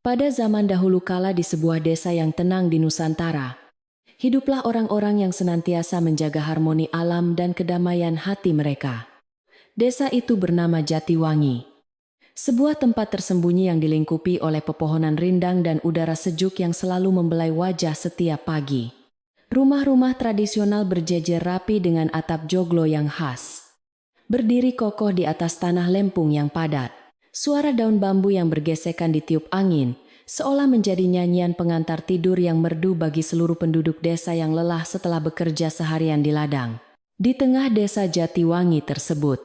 Pada zaman dahulu kala di sebuah desa yang tenang di Nusantara, hiduplah orang-orang yang senantiasa menjaga harmoni alam dan kedamaian hati mereka. Desa itu bernama Jatiwangi, sebuah tempat tersembunyi yang dilingkupi oleh pepohonan rindang dan udara sejuk yang selalu membelai wajah setiap pagi. Rumah-rumah tradisional berjejer rapi dengan atap joglo yang khas, berdiri kokoh di atas tanah lempung yang padat. Suara daun bambu yang bergesekan ditiup angin, seolah menjadi nyanyian pengantar tidur yang merdu bagi seluruh penduduk desa yang lelah setelah bekerja seharian di ladang. Di tengah desa Jatiwangi tersebut,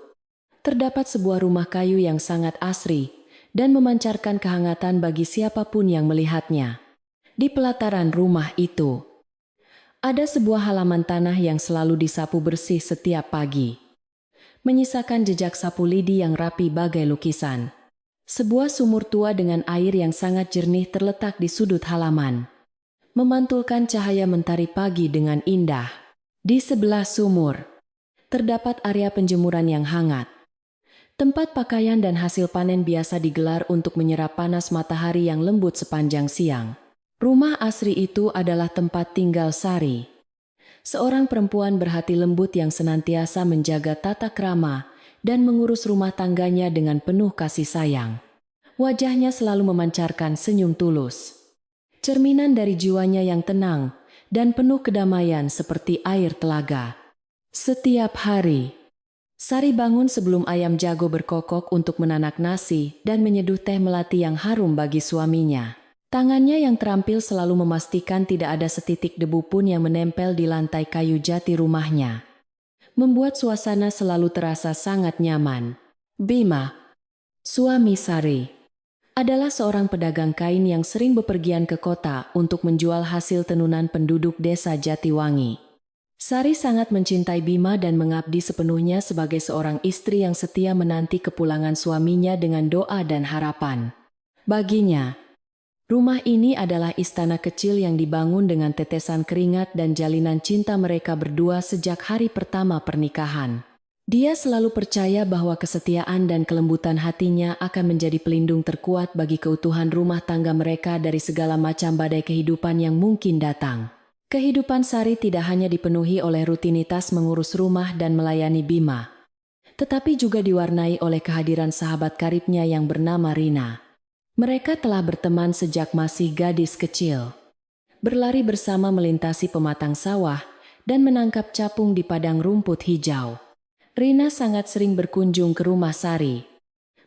terdapat sebuah rumah kayu yang sangat asri dan memancarkan kehangatan bagi siapapun yang melihatnya. Di pelataran rumah itu, ada sebuah halaman tanah yang selalu disapu bersih setiap pagi, menyisakan jejak sapu lidi yang rapi bagai lukisan. Sebuah sumur tua dengan air yang sangat jernih terletak di sudut halaman, memantulkan cahaya mentari pagi dengan indah. Di sebelah sumur, terdapat area penjemuran yang hangat, tempat pakaian dan hasil panen biasa digelar untuk menyerap panas matahari yang lembut sepanjang siang. Rumah asri itu adalah tempat tinggal Sari, seorang perempuan berhati lembut yang senantiasa menjaga tata krama dan mengurus rumah tangganya dengan penuh kasih sayang. Wajahnya selalu memancarkan senyum tulus, cerminan dari jiwanya yang tenang dan penuh kedamaian seperti air telaga. Setiap hari, Sari bangun sebelum ayam jago berkokok untuk menanak nasi dan menyeduh teh melati yang harum bagi suaminya. Tangannya yang terampil selalu memastikan tidak ada setitik debu pun yang menempel di lantai kayu jati rumahnya, membuat suasana selalu terasa sangat nyaman. Bima, suami Sari, adalah seorang pedagang kain yang sering bepergian ke kota untuk menjual hasil tenunan penduduk desa Jatiwangi. Sari sangat mencintai Bima dan mengabdi sepenuhnya sebagai seorang istri yang setia menanti kepulangan suaminya dengan doa dan harapan. Baginya, rumah ini adalah istana kecil yang dibangun dengan tetesan keringat dan jalinan cinta mereka berdua sejak hari pertama pernikahan. Dia selalu percaya bahwa kesetiaan dan kelembutan hatinya akan menjadi pelindung terkuat bagi keutuhan rumah tangga mereka dari segala macam badai kehidupan yang mungkin datang. Kehidupan Sari tidak hanya dipenuhi oleh rutinitas mengurus rumah dan melayani Bima, tetapi juga diwarnai oleh kehadiran sahabat karibnya yang bernama Rina. Mereka telah berteman sejak masih gadis kecil, berlari bersama melintasi pematang sawah dan menangkap capung di padang rumput hijau. Rina sangat sering berkunjung ke rumah Sari,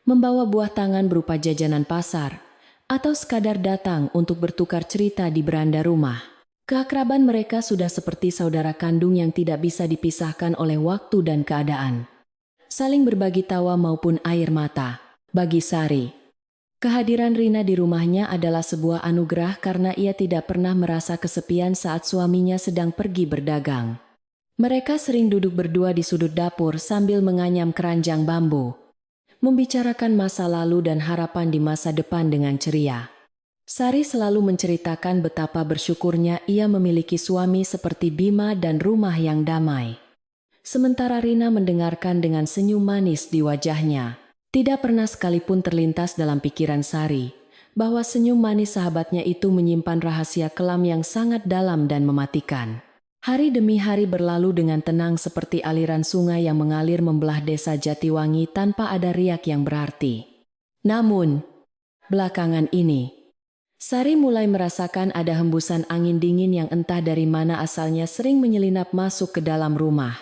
membawa buah tangan berupa jajanan pasar, atau sekadar datang untuk bertukar cerita di beranda rumah. Keakraban mereka sudah seperti saudara kandung yang tidak bisa dipisahkan oleh waktu dan keadaan, saling berbagi tawa maupun air mata. Bagi Sari, kehadiran Rina di rumahnya adalah sebuah anugerah karena ia tidak pernah merasa kesepian saat suaminya sedang pergi berdagang. Mereka sering duduk berdua di sudut dapur sambil menganyam keranjang bambu, membicarakan masa lalu dan harapan di masa depan dengan ceria. Sari selalu menceritakan betapa bersyukurnya ia memiliki suami seperti Bima dan rumah yang damai. Sementara Rina mendengarkan dengan senyum manis di wajahnya. Tidak pernah sekalipun terlintas dalam pikiran Sari bahwa senyum manis sahabatnya itu menyimpan rahasia kelam yang sangat dalam dan mematikan. Hari demi hari berlalu dengan tenang seperti aliran sungai yang mengalir membelah desa Jatiwangi tanpa ada riak yang berarti. Namun, belakangan ini, Sari mulai merasakan ada hembusan angin dingin yang entah dari mana asalnya sering menyelinap masuk ke dalam rumah.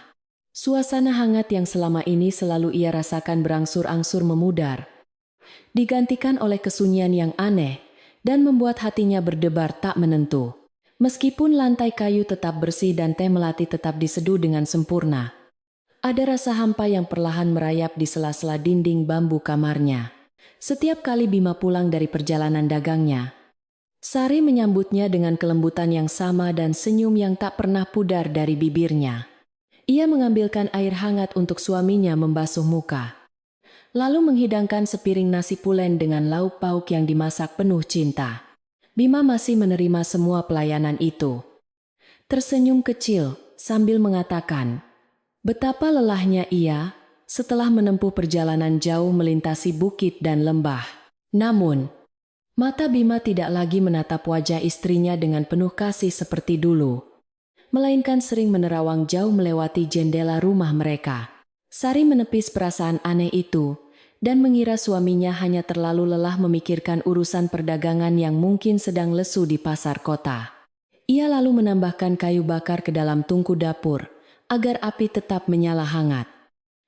Suasana hangat yang selama ini selalu ia rasakan berangsur-angsur memudar, digantikan oleh kesunyian yang aneh dan membuat hatinya berdebar tak menentu. Meskipun lantai kayu tetap bersih dan teh melati tetap diseduh dengan sempurna, ada rasa hampa yang perlahan merayap di sela-sela dinding bambu kamarnya. Setiap kali Bima pulang dari perjalanan dagangnya, Sari menyambutnya dengan kelembutan yang sama dan senyum yang tak pernah pudar dari bibirnya. Ia mengambilkan air hangat untuk suaminya membasuh muka, lalu menghidangkan sepiring nasi pulen dengan lauk pauk yang dimasak penuh cinta. Bima masih menerima semua pelayanan itu, tersenyum kecil sambil mengatakan betapa lelahnya ia setelah menempuh perjalanan jauh melintasi bukit dan lembah. Namun, Mata Bima tidak lagi menatap wajah istrinya dengan penuh kasih seperti dulu, melainkan sering menerawang jauh melewati jendela rumah mereka. Sari menepis perasaan aneh itu, dan mengira suaminya hanya terlalu lelah memikirkan urusan perdagangan yang mungkin sedang lesu di pasar kota. Ia lalu menambahkan kayu bakar ke dalam tungku dapur, agar api tetap menyala hangat.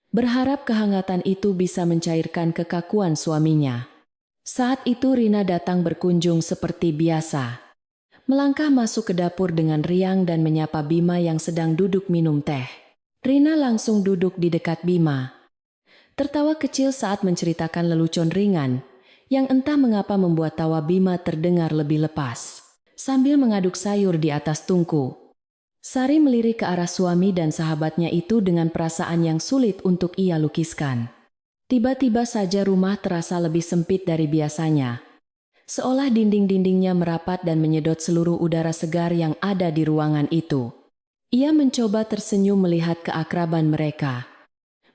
Berharap kehangatan itu bisa mencairkan kekakuan suaminya. Saat itu Rina datang berkunjung seperti biasa. Melangkah masuk ke dapur dengan riang dan menyapa Bima yang sedang duduk minum teh. Rina langsung duduk di dekat Bima, tertawa kecil saat menceritakan lelucon ringan, yang entah mengapa membuat tawa Bima terdengar lebih lepas. Sambil mengaduk sayur di atas tungku, Sari melirik ke arah suami dan sahabatnya itu dengan perasaan yang sulit untuk ia lukiskan. Tiba-tiba saja rumah terasa lebih sempit dari biasanya, seolah dinding-dindingnya merapat dan menyedot seluruh udara segar yang ada di ruangan itu. Ia mencoba tersenyum melihat keakraban mereka,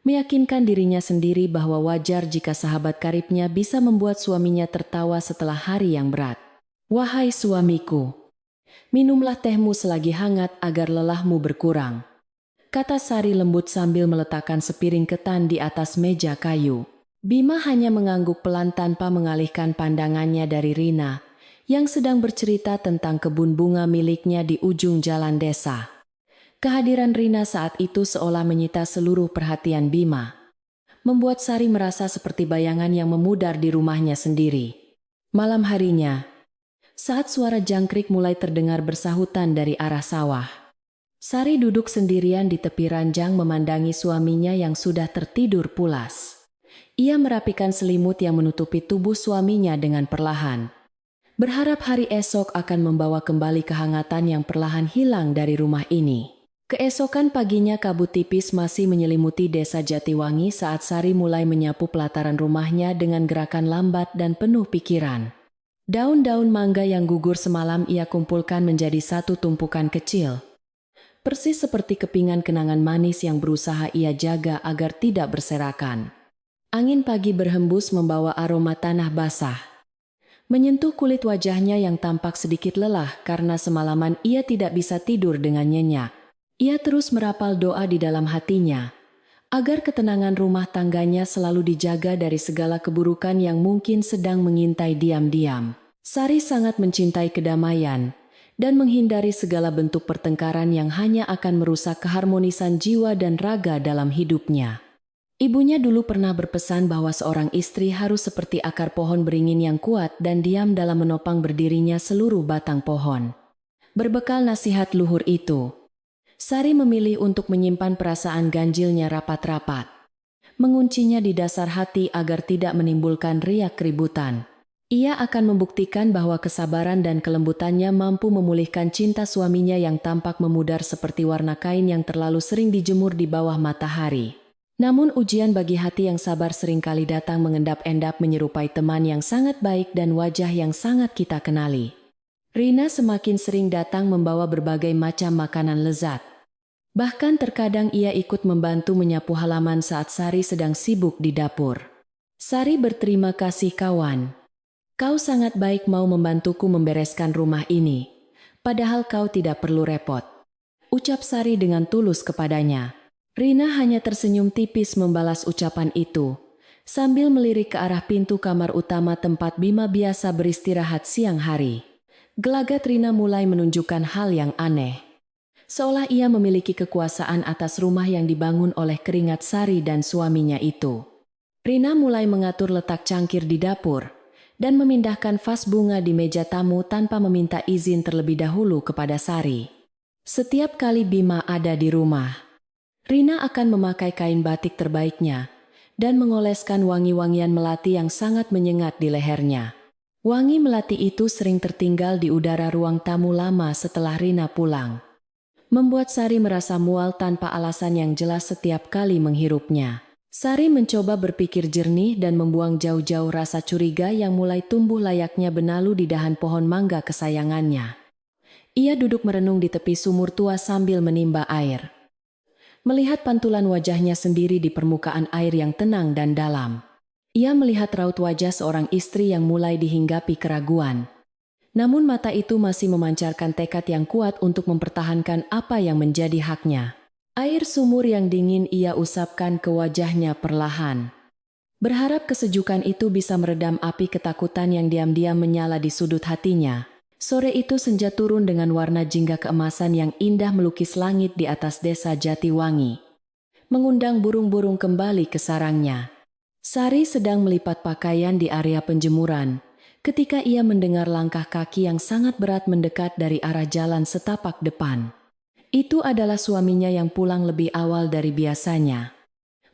meyakinkan dirinya sendiri bahwa wajar jika sahabat karibnya bisa membuat suaminya tertawa setelah hari yang berat. "Wahai suamiku, minumlah tehmu selagi hangat agar lelahmu berkurang," kata Sari lembut sambil meletakkan sepiring ketan di atas meja kayu. Bima hanya mengangguk pelan tanpa mengalihkan pandangannya dari Rina, yang sedang bercerita tentang kebun bunga miliknya di ujung jalan desa. Kehadiran Rina saat itu seolah menyita seluruh perhatian Bima, membuat Sari merasa seperti bayangan yang memudar di rumahnya sendiri. Malam harinya, saat suara jangkrik mulai terdengar bersahutan dari arah sawah, Sari duduk sendirian di tepi ranjang memandangi suaminya yang sudah tertidur pulas. Ia merapikan selimut yang menutupi tubuh suaminya dengan perlahan, berharap hari esok akan membawa kembali kehangatan yang perlahan hilang dari rumah ini. Keesokan paginya kabut tipis masih menyelimuti desa Jatiwangi saat Sari mulai menyapu pelataran rumahnya dengan gerakan lambat dan penuh pikiran. Daun-daun mangga yang gugur semalam ia kumpulkan menjadi satu tumpukan kecil, persis seperti kepingan kenangan manis yang berusaha ia jaga agar tidak berserakan. Angin pagi berhembus membawa aroma tanah basah, menyentuh kulit wajahnya yang tampak sedikit lelah karena semalaman ia tidak bisa tidur dengan nyenyak. Ia terus merapal doa di dalam hatinya, agar ketenangan rumah tangganya selalu dijaga dari segala keburukan yang mungkin sedang mengintai diam-diam. Sari sangat mencintai kedamaian dan menghindari segala bentuk pertengkaran yang hanya akan merusak keharmonisan jiwa dan raga dalam hidupnya. Ibunya dulu pernah berpesan bahwa seorang istri harus seperti akar pohon beringin yang kuat dan diam dalam menopang berdirinya seluruh batang pohon. Berbekal nasihat luhur itu, Sari memilih untuk menyimpan perasaan ganjilnya rapat-rapat, menguncinya di dasar hati agar tidak menimbulkan riak keributan. Ia akan membuktikan bahwa kesabaran dan kelembutannya mampu memulihkan cinta suaminya yang tampak memudar seperti warna kain yang terlalu sering dijemur di bawah matahari. Namun ujian bagi hati yang sabar seringkali datang mengendap-endap menyerupai teman yang sangat baik dan wajah yang sangat kita kenali. Rina semakin sering datang membawa berbagai macam makanan lezat. Bahkan terkadang ia ikut membantu menyapu halaman saat Sari sedang sibuk di dapur. Sari berterima kasih kawan. Kau sangat baik mau membantuku membereskan rumah ini, padahal kau tidak perlu repot, ucap Sari dengan tulus kepadanya. Rina hanya tersenyum tipis membalas ucapan itu, sambil melirik ke arah pintu kamar utama tempat Bima biasa beristirahat siang hari. Gelagat Rina mulai menunjukkan hal yang aneh, seolah ia memiliki kekuasaan atas rumah yang dibangun oleh keringat Sari dan suaminya itu. Rina mulai mengatur letak cangkir di dapur, dan memindahkan vas bunga di meja tamu tanpa meminta izin terlebih dahulu kepada Sari. Setiap kali Bima ada di rumah, Rina akan memakai kain batik terbaiknya dan mengoleskan wangi-wangian melati yang sangat menyengat di lehernya. Wangi melati itu sering tertinggal di udara ruang tamu lama setelah Rina pulang, membuat Sari merasa mual tanpa alasan yang jelas setiap kali menghirupnya. Sari mencoba berpikir jernih dan membuang jauh-jauh rasa curiga yang mulai tumbuh layaknya benalu di dahan pohon mangga kesayangannya. Ia duduk merenung di tepi sumur tua sambil menimba air, melihat pantulan wajahnya sendiri di permukaan air yang tenang dan dalam. Ia melihat raut wajah seorang istri yang mulai dihinggapi keraguan. Namun mata itu masih memancarkan tekad yang kuat untuk mempertahankan apa yang menjadi haknya. Air sumur yang dingin ia usapkan ke wajahnya perlahan. Berharap kesejukan itu bisa meredam api ketakutan yang diam-diam menyala di sudut hatinya. Sore itu senja turun dengan warna jingga keemasan yang indah melukis langit di atas desa Jatiwangi, mengundang burung-burung kembali ke sarangnya. Sari sedang melipat pakaian di area penjemuran, ketika ia mendengar langkah kaki yang sangat berat mendekat dari arah jalan setapak depan. Itu adalah suaminya yang pulang lebih awal dari biasanya,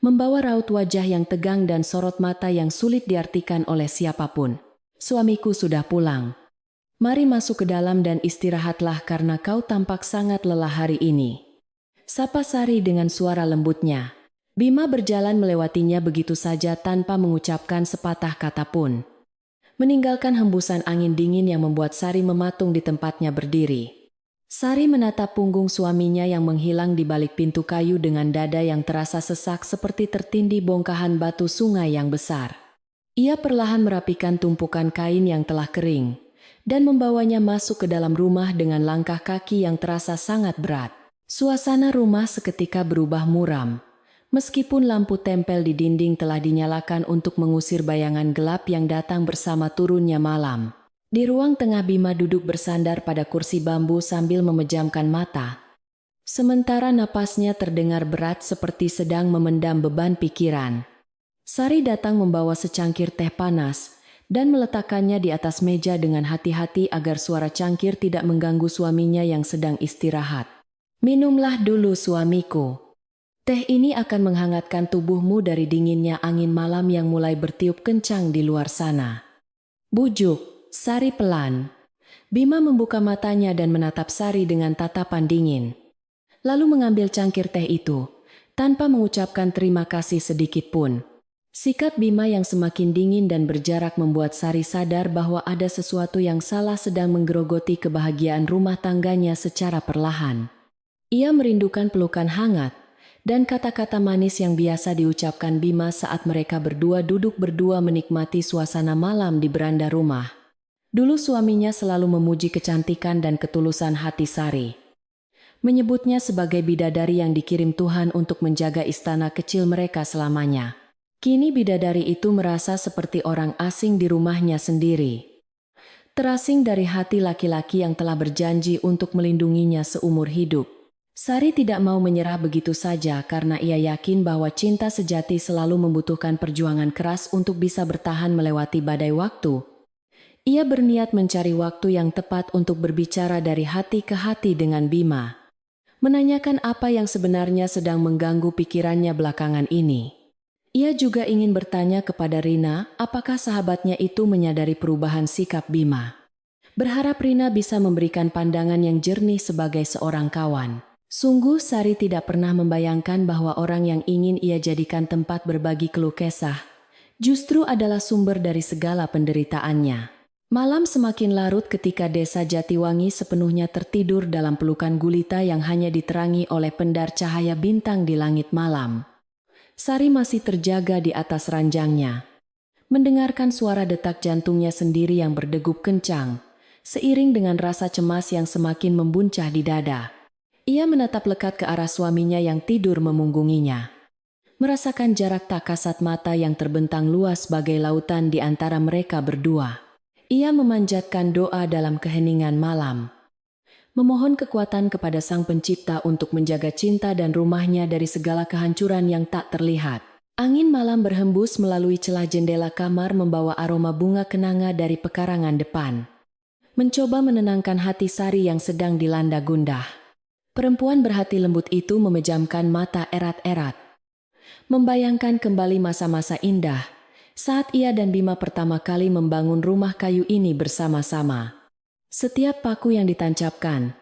membawa raut wajah yang tegang dan sorot mata yang sulit diartikan oleh siapapun. "Suamiku sudah pulang. Mari masuk ke dalam dan istirahatlah karena kau tampak sangat lelah hari ini," sapa Sari dengan suara lembutnya. Bima berjalan melewatinya begitu saja tanpa mengucapkan sepatah kata pun, meninggalkan hembusan angin dingin yang membuat Sari mematung di tempatnya berdiri. Sari menatap punggung suaminya yang menghilang di balik pintu kayu dengan dada yang terasa sesak seperti tertindih bongkahan batu sungai yang besar. Ia perlahan merapikan tumpukan kain yang telah kering dan membawanya masuk ke dalam rumah dengan langkah kaki yang terasa sangat berat. Suasana rumah seketika berubah muram. Meskipun lampu tempel di dinding telah dinyalakan untuk mengusir bayangan gelap yang datang bersama turunnya malam. Di ruang tengah Bima duduk bersandar pada kursi bambu sambil memejamkan mata. Sementara napasnya terdengar berat seperti sedang memendam beban pikiran. Sari datang membawa secangkir teh panas dan meletakkannya di atas meja dengan hati-hati agar suara cangkir tidak mengganggu suaminya yang sedang istirahat. "Minumlah dulu suamiku. Teh ini akan menghangatkan tubuhmu dari dinginnya angin malam yang mulai bertiup kencang di luar sana," bujuk Sari pelan. Bima membuka matanya dan menatap Sari dengan tatapan dingin. Lalu mengambil cangkir teh itu, tanpa mengucapkan terima kasih sedikit pun. Sikap Bima yang semakin dingin dan berjarak membuat Sari sadar bahwa ada sesuatu yang salah sedang menggerogoti kebahagiaan rumah tangganya secara perlahan. Ia merindukan pelukan hangat dan kata-kata manis yang biasa diucapkan Bima saat mereka berdua duduk berdua menikmati suasana malam di beranda rumah. Dulu suaminya selalu memuji kecantikan dan ketulusan hati Sari, menyebutnya sebagai bidadari yang dikirim Tuhan untuk menjaga istana kecil mereka selamanya. Kini bidadari itu merasa seperti orang asing di rumahnya sendiri, terasing dari hati laki-laki yang telah berjanji untuk melindunginya seumur hidup. Sari tidak mau menyerah begitu saja karena ia yakin bahwa cinta sejati selalu membutuhkan perjuangan keras untuk bisa bertahan melewati badai waktu. Ia berniat mencari waktu yang tepat untuk berbicara dari hati ke hati dengan Bima, menanyakan apa yang sebenarnya sedang mengganggu pikirannya belakangan ini. Ia juga ingin bertanya kepada Rina apakah sahabatnya itu menyadari perubahan sikap Bima. Berharap Rina bisa memberikan pandangan yang jernih sebagai seorang kawan. Sungguh Sari tidak pernah membayangkan bahwa orang yang ingin ia jadikan tempat berbagi keluh kesah justru adalah sumber dari segala penderitaannya. Malam semakin larut ketika desa Jatiwangi sepenuhnya tertidur dalam pelukan gulita yang hanya diterangi oleh pendar cahaya bintang di langit malam. Sari masih terjaga di atas ranjangnya, mendengarkan suara detak jantungnya sendiri yang berdegup kencang, seiring dengan rasa cemas yang semakin membuncah di dada. Ia menatap lekat ke arah suaminya yang tidur memunggunginya, merasakan jarak tak kasat mata yang terbentang luas bagai lautan di antara mereka berdua. Ia memanjatkan doa dalam keheningan malam, memohon kekuatan kepada Sang Pencipta untuk menjaga cinta dan rumahnya dari segala kehancuran yang tak terlihat. Angin malam berhembus melalui celah jendela kamar membawa aroma bunga kenanga dari pekarangan depan, mencoba menenangkan hati Sari yang sedang dilanda gundah. Perempuan berhati lembut itu memejamkan mata erat-erat, membayangkan kembali masa-masa indah saat ia dan Bima pertama kali membangun rumah kayu ini bersama-sama. Setiap paku yang ditancapkan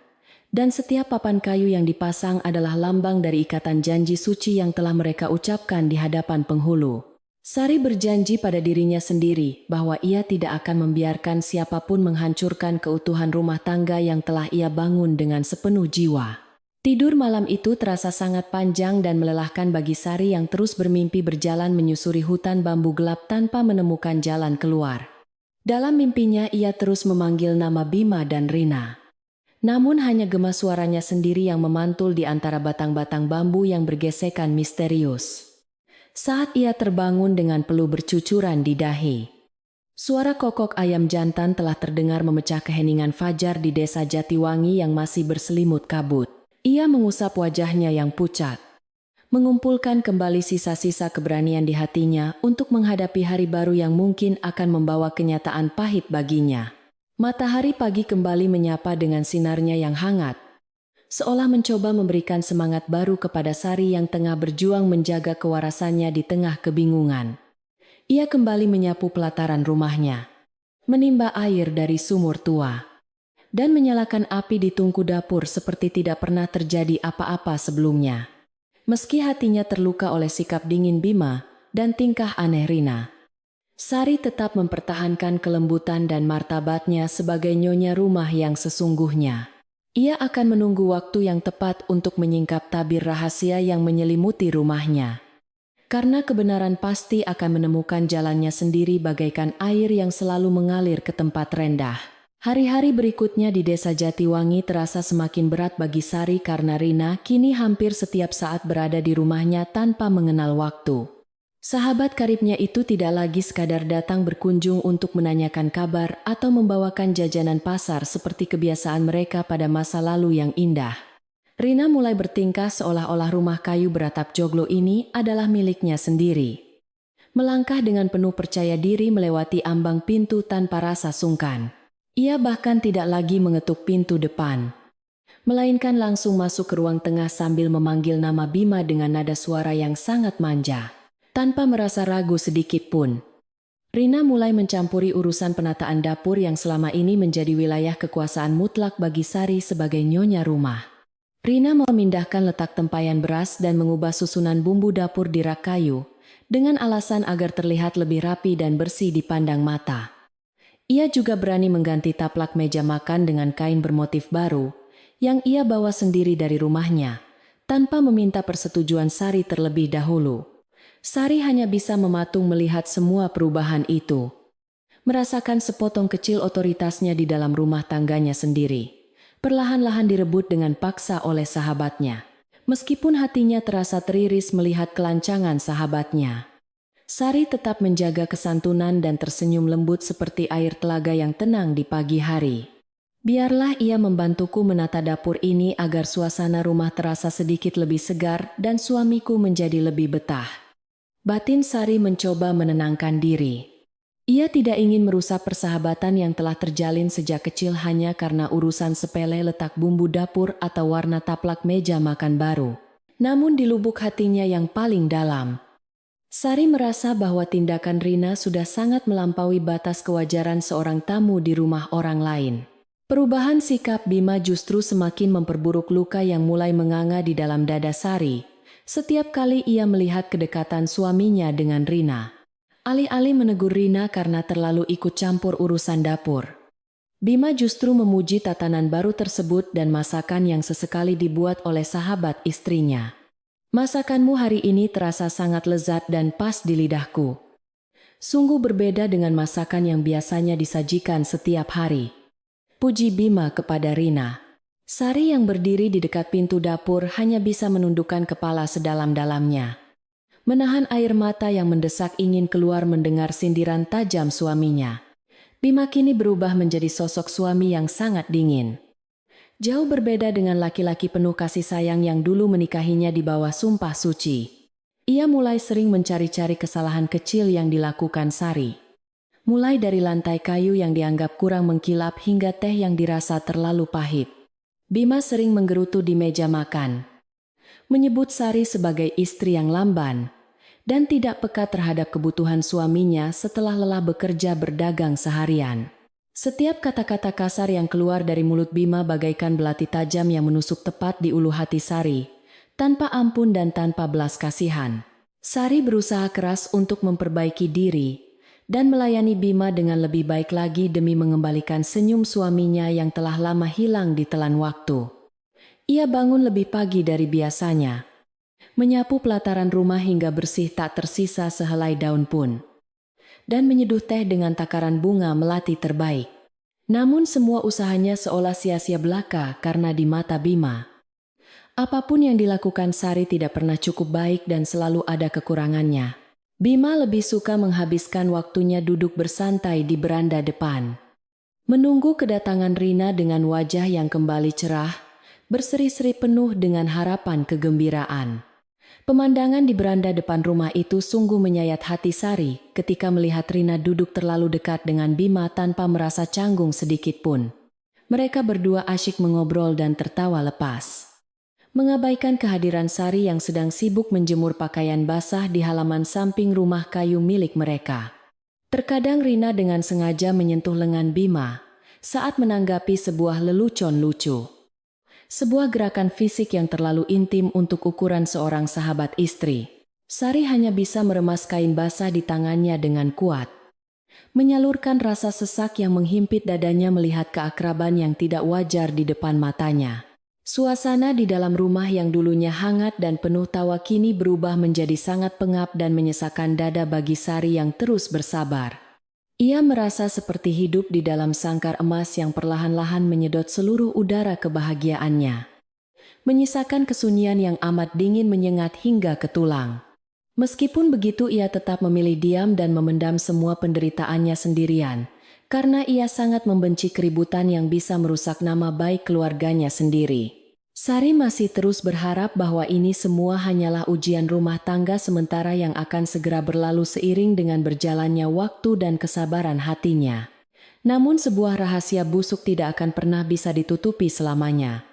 dan setiap papan kayu yang dipasang adalah lambang dari ikatan janji suci yang telah mereka ucapkan di hadapan penghulu. Sari berjanji pada dirinya sendiri bahwa ia tidak akan membiarkan siapapun menghancurkan keutuhan rumah tangga yang telah ia bangun dengan sepenuh jiwa. Tidur malam itu terasa sangat panjang dan melelahkan bagi Sari yang terus bermimpi berjalan menyusuri hutan bambu gelap tanpa menemukan jalan keluar. Dalam mimpinya ia terus memanggil nama Bima dan Rina. Namun hanya gema suaranya sendiri yang memantul di antara batang-batang bambu yang bergesekan misterius. Saat ia terbangun dengan peluh bercucuran di dahi. Suara kokok ayam jantan telah terdengar memecah keheningan fajar di desa Jatiwangi yang masih berselimut kabut. Ia mengusap wajahnya yang pucat. Mengumpulkan kembali sisa-sisa keberanian di hatinya untuk menghadapi hari baru yang mungkin akan membawa kenyataan pahit baginya. Matahari pagi kembali menyapa dengan sinarnya yang hangat, seolah mencoba memberikan semangat baru kepada Sari yang tengah berjuang menjaga kewarasannya di tengah kebingungan. Ia kembali menyapu pelataran rumahnya, menimba air dari sumur tua, dan menyalakan api di tungku dapur seperti tidak pernah terjadi apa-apa sebelumnya. Meski hatinya terluka oleh sikap dingin Bima dan tingkah aneh Rina, Sari tetap mempertahankan kelembutan dan martabatnya sebagai nyonya rumah yang sesungguhnya. Ia akan menunggu waktu yang tepat untuk menyingkap tabir rahasia yang menyelimuti rumahnya. Karena kebenaran pasti akan menemukan jalannya sendiri bagaikan air yang selalu mengalir ke tempat rendah. Hari-hari berikutnya di desa Jatiwangi terasa semakin berat bagi Sari karena Rina kini hampir setiap saat berada di rumahnya tanpa mengenal waktu. Sahabat karibnya itu tidak lagi sekadar datang berkunjung untuk menanyakan kabar atau membawakan jajanan pasar seperti kebiasaan mereka pada masa lalu yang indah. Rina mulai bertingkah seolah-olah rumah kayu beratap joglo ini adalah miliknya sendiri. Melangkah dengan penuh percaya diri melewati ambang pintu tanpa rasa sungkan. Ia bahkan tidak lagi mengetuk pintu depan, melainkan langsung masuk ke ruang tengah sambil memanggil nama Bima dengan nada suara yang sangat manja. Tanpa merasa ragu sedikit pun, Rina mulai mencampuri urusan penataan dapur yang selama ini menjadi wilayah kekuasaan mutlak bagi Sari sebagai nyonya rumah. Rina memindahkan letak tempayan beras dan mengubah susunan bumbu dapur di rak kayu, dengan alasan agar terlihat lebih rapi dan bersih dipandang mata. Ia juga berani mengganti taplak meja makan dengan kain bermotif baru, yang ia bawa sendiri dari rumahnya, tanpa meminta persetujuan Sari terlebih dahulu. Sari hanya bisa mematung melihat semua perubahan itu, merasakan sepotong kecil otoritasnya di dalam rumah tangganya sendiri. Perlahan-lahan direbut dengan paksa oleh sahabatnya. Meskipun hatinya terasa teriris melihat kelancangan sahabatnya, Sari tetap menjaga kesantunan dan tersenyum lembut seperti air telaga yang tenang di pagi hari. Biarlah ia membantuku menata dapur ini agar suasana rumah terasa sedikit lebih segar dan suamiku menjadi lebih betah. Batin Sari mencoba menenangkan diri. Ia tidak ingin merusak persahabatan yang telah terjalin sejak kecil hanya karena urusan sepele letak bumbu dapur atau warna taplak meja makan baru. Namun di lubuk hatinya yang paling dalam, Sari merasa bahwa tindakan Rina sudah sangat melampaui batas kewajaran seorang tamu di rumah orang lain. Perubahan sikap Bima justru semakin memperburuk luka yang mulai menganga di dalam dada Sari setiap kali ia melihat kedekatan suaminya dengan Rina. Alih-alih menegur Rina karena terlalu ikut campur urusan dapur, Bima justru memuji tatanan baru tersebut dan masakan yang sesekali dibuat oleh sahabat istrinya. Masakanmu hari ini terasa sangat lezat dan pas di lidahku. Sungguh berbeda dengan masakan yang biasanya disajikan setiap hari, puji Bima kepada Rina. Sari yang berdiri di dekat pintu dapur hanya bisa menundukkan kepala sedalam-dalamnya, menahan air mata yang mendesak ingin keluar mendengar sindiran tajam suaminya. Bima kini berubah menjadi sosok suami yang sangat dingin. Jauh berbeda dengan laki-laki penuh kasih sayang yang dulu menikahinya di bawah sumpah suci. Ia mulai sering mencari-cari kesalahan kecil yang dilakukan Sari. Mulai dari lantai kayu yang dianggap kurang mengkilap hingga teh yang dirasa terlalu pahit. Bima sering menggerutu di meja makan, menyebut Sari sebagai istri yang lamban dan tidak peka terhadap kebutuhan suaminya setelah lelah bekerja berdagang seharian. Setiap kata-kata kasar yang keluar dari mulut Bima bagaikan belati tajam yang menusuk tepat di ulu hati Sari, tanpa ampun dan tanpa belas kasihan. Sari berusaha keras untuk memperbaiki diri dan melayani Bima dengan lebih baik lagi demi mengembalikan senyum suaminya yang telah lama hilang di telan waktu. Ia bangun lebih pagi dari biasanya, menyapu pelataran rumah hingga bersih tak tersisa sehelai daun pun, dan menyeduh teh dengan takaran bunga melati terbaik. Namun semua usahanya seolah sia-sia belaka karena di mata Bima, apapun yang dilakukan Sari tidak pernah cukup baik dan selalu ada kekurangannya. Bima lebih suka menghabiskan waktunya duduk bersantai di beranda depan, menunggu kedatangan Rina dengan wajah yang kembali cerah, berseri-seri penuh dengan harapan kegembiraan. Pemandangan di beranda depan rumah itu sungguh menyayat hati Sari ketika melihat Rina duduk terlalu dekat dengan Bima tanpa merasa canggung sedikit pun. Mereka berdua asyik mengobrol dan tertawa lepas, mengabaikan kehadiran Sari yang sedang sibuk menjemur pakaian basah di halaman samping rumah kayu milik mereka. Terkadang Rina dengan sengaja menyentuh lengan Bima saat menanggapi sebuah lelucon lucu. Sebuah gerakan fisik yang terlalu intim untuk ukuran seorang sahabat istri. Sari hanya bisa meremas kain basah di tangannya dengan kuat, menyalurkan rasa sesak yang menghimpit dadanya melihat keakraban yang tidak wajar di depan matanya. Suasana di dalam rumah yang dulunya hangat dan penuh tawa kini berubah menjadi sangat pengap dan menyesakkan dada bagi Sari yang terus bersabar. Ia merasa seperti hidup di dalam sangkar emas yang perlahan-lahan menyedot seluruh udara kebahagiaannya, menyisakan kesunyian yang amat dingin menyengat hingga ke tulang. Meskipun begitu ia tetap memilih diam dan memendam semua penderitaannya sendirian, karena ia sangat membenci keributan yang bisa merusak nama baik keluarganya sendiri. Sari masih terus berharap bahwa ini semua hanyalah ujian rumah tangga sementara yang akan segera berlalu seiring dengan berjalannya waktu dan kesabaran hatinya. Namun sebuah rahasia busuk tidak akan pernah bisa ditutupi selamanya.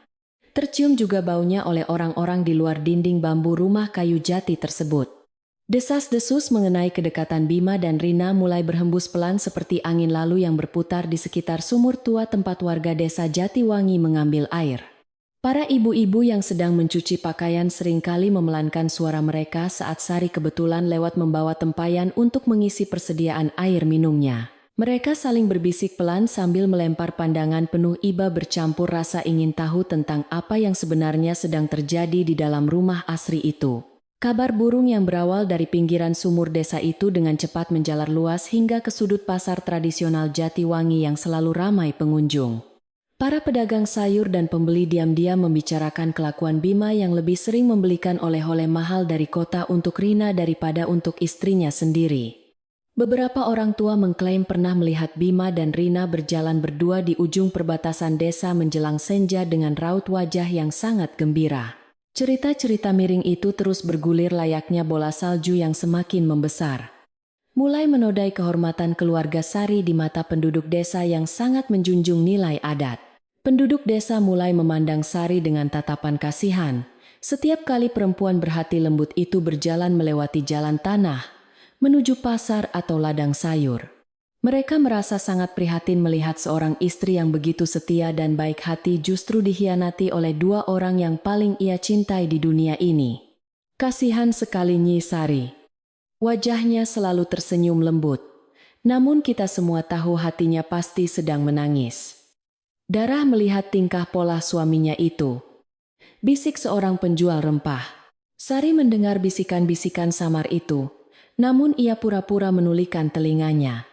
Tercium juga baunya oleh orang-orang di luar dinding bambu rumah kayu jati tersebut. Desas-desus mengenai kedekatan Bima dan Rina mulai berhembus pelan seperti angin lalu yang berputar di sekitar sumur tua tempat warga desa Jatiwangi mengambil air. Para ibu-ibu yang sedang mencuci pakaian seringkali memelankan suara mereka saat Sari kebetulan lewat membawa tempayan untuk mengisi persediaan air minumnya. Mereka saling berbisik pelan sambil melempar pandangan penuh iba bercampur rasa ingin tahu tentang apa yang sebenarnya sedang terjadi di dalam rumah asri itu. Kabar burung yang berawal dari pinggiran sumur desa itu dengan cepat menjalar luas hingga ke sudut pasar tradisional Jatiwangi yang selalu ramai pengunjung. Para pedagang sayur dan pembeli diam-diam membicarakan kelakuan Bima yang lebih sering membelikan oleh-oleh mahal dari kota untuk Rina daripada untuk istrinya sendiri. Beberapa orang tua mengklaim pernah melihat Bima dan Rina berjalan berdua di ujung perbatasan desa menjelang senja dengan raut wajah yang sangat gembira. Cerita-cerita miring itu terus bergulir layaknya bola salju yang semakin membesar, mulai menodai kehormatan keluarga Sari di mata penduduk desa yang sangat menjunjung nilai adat. Penduduk desa mulai memandang Sari dengan tatapan kasihan. Setiap kali perempuan berhati lembut itu berjalan melewati jalan tanah, menuju pasar atau ladang sayur. Mereka merasa sangat prihatin melihat seorang istri yang begitu setia dan baik hati justru dikhianati oleh dua orang yang paling ia cintai di dunia ini. Kasihan sekali Nyi Sari. Wajahnya selalu tersenyum lembut, namun kita semua tahu hatinya pasti sedang menangis. Darah melihat tingkah pola suaminya itu, bisik seorang penjual rempah. Sari mendengar bisikan-bisikan samar itu, namun ia pura-pura menulikan telinganya.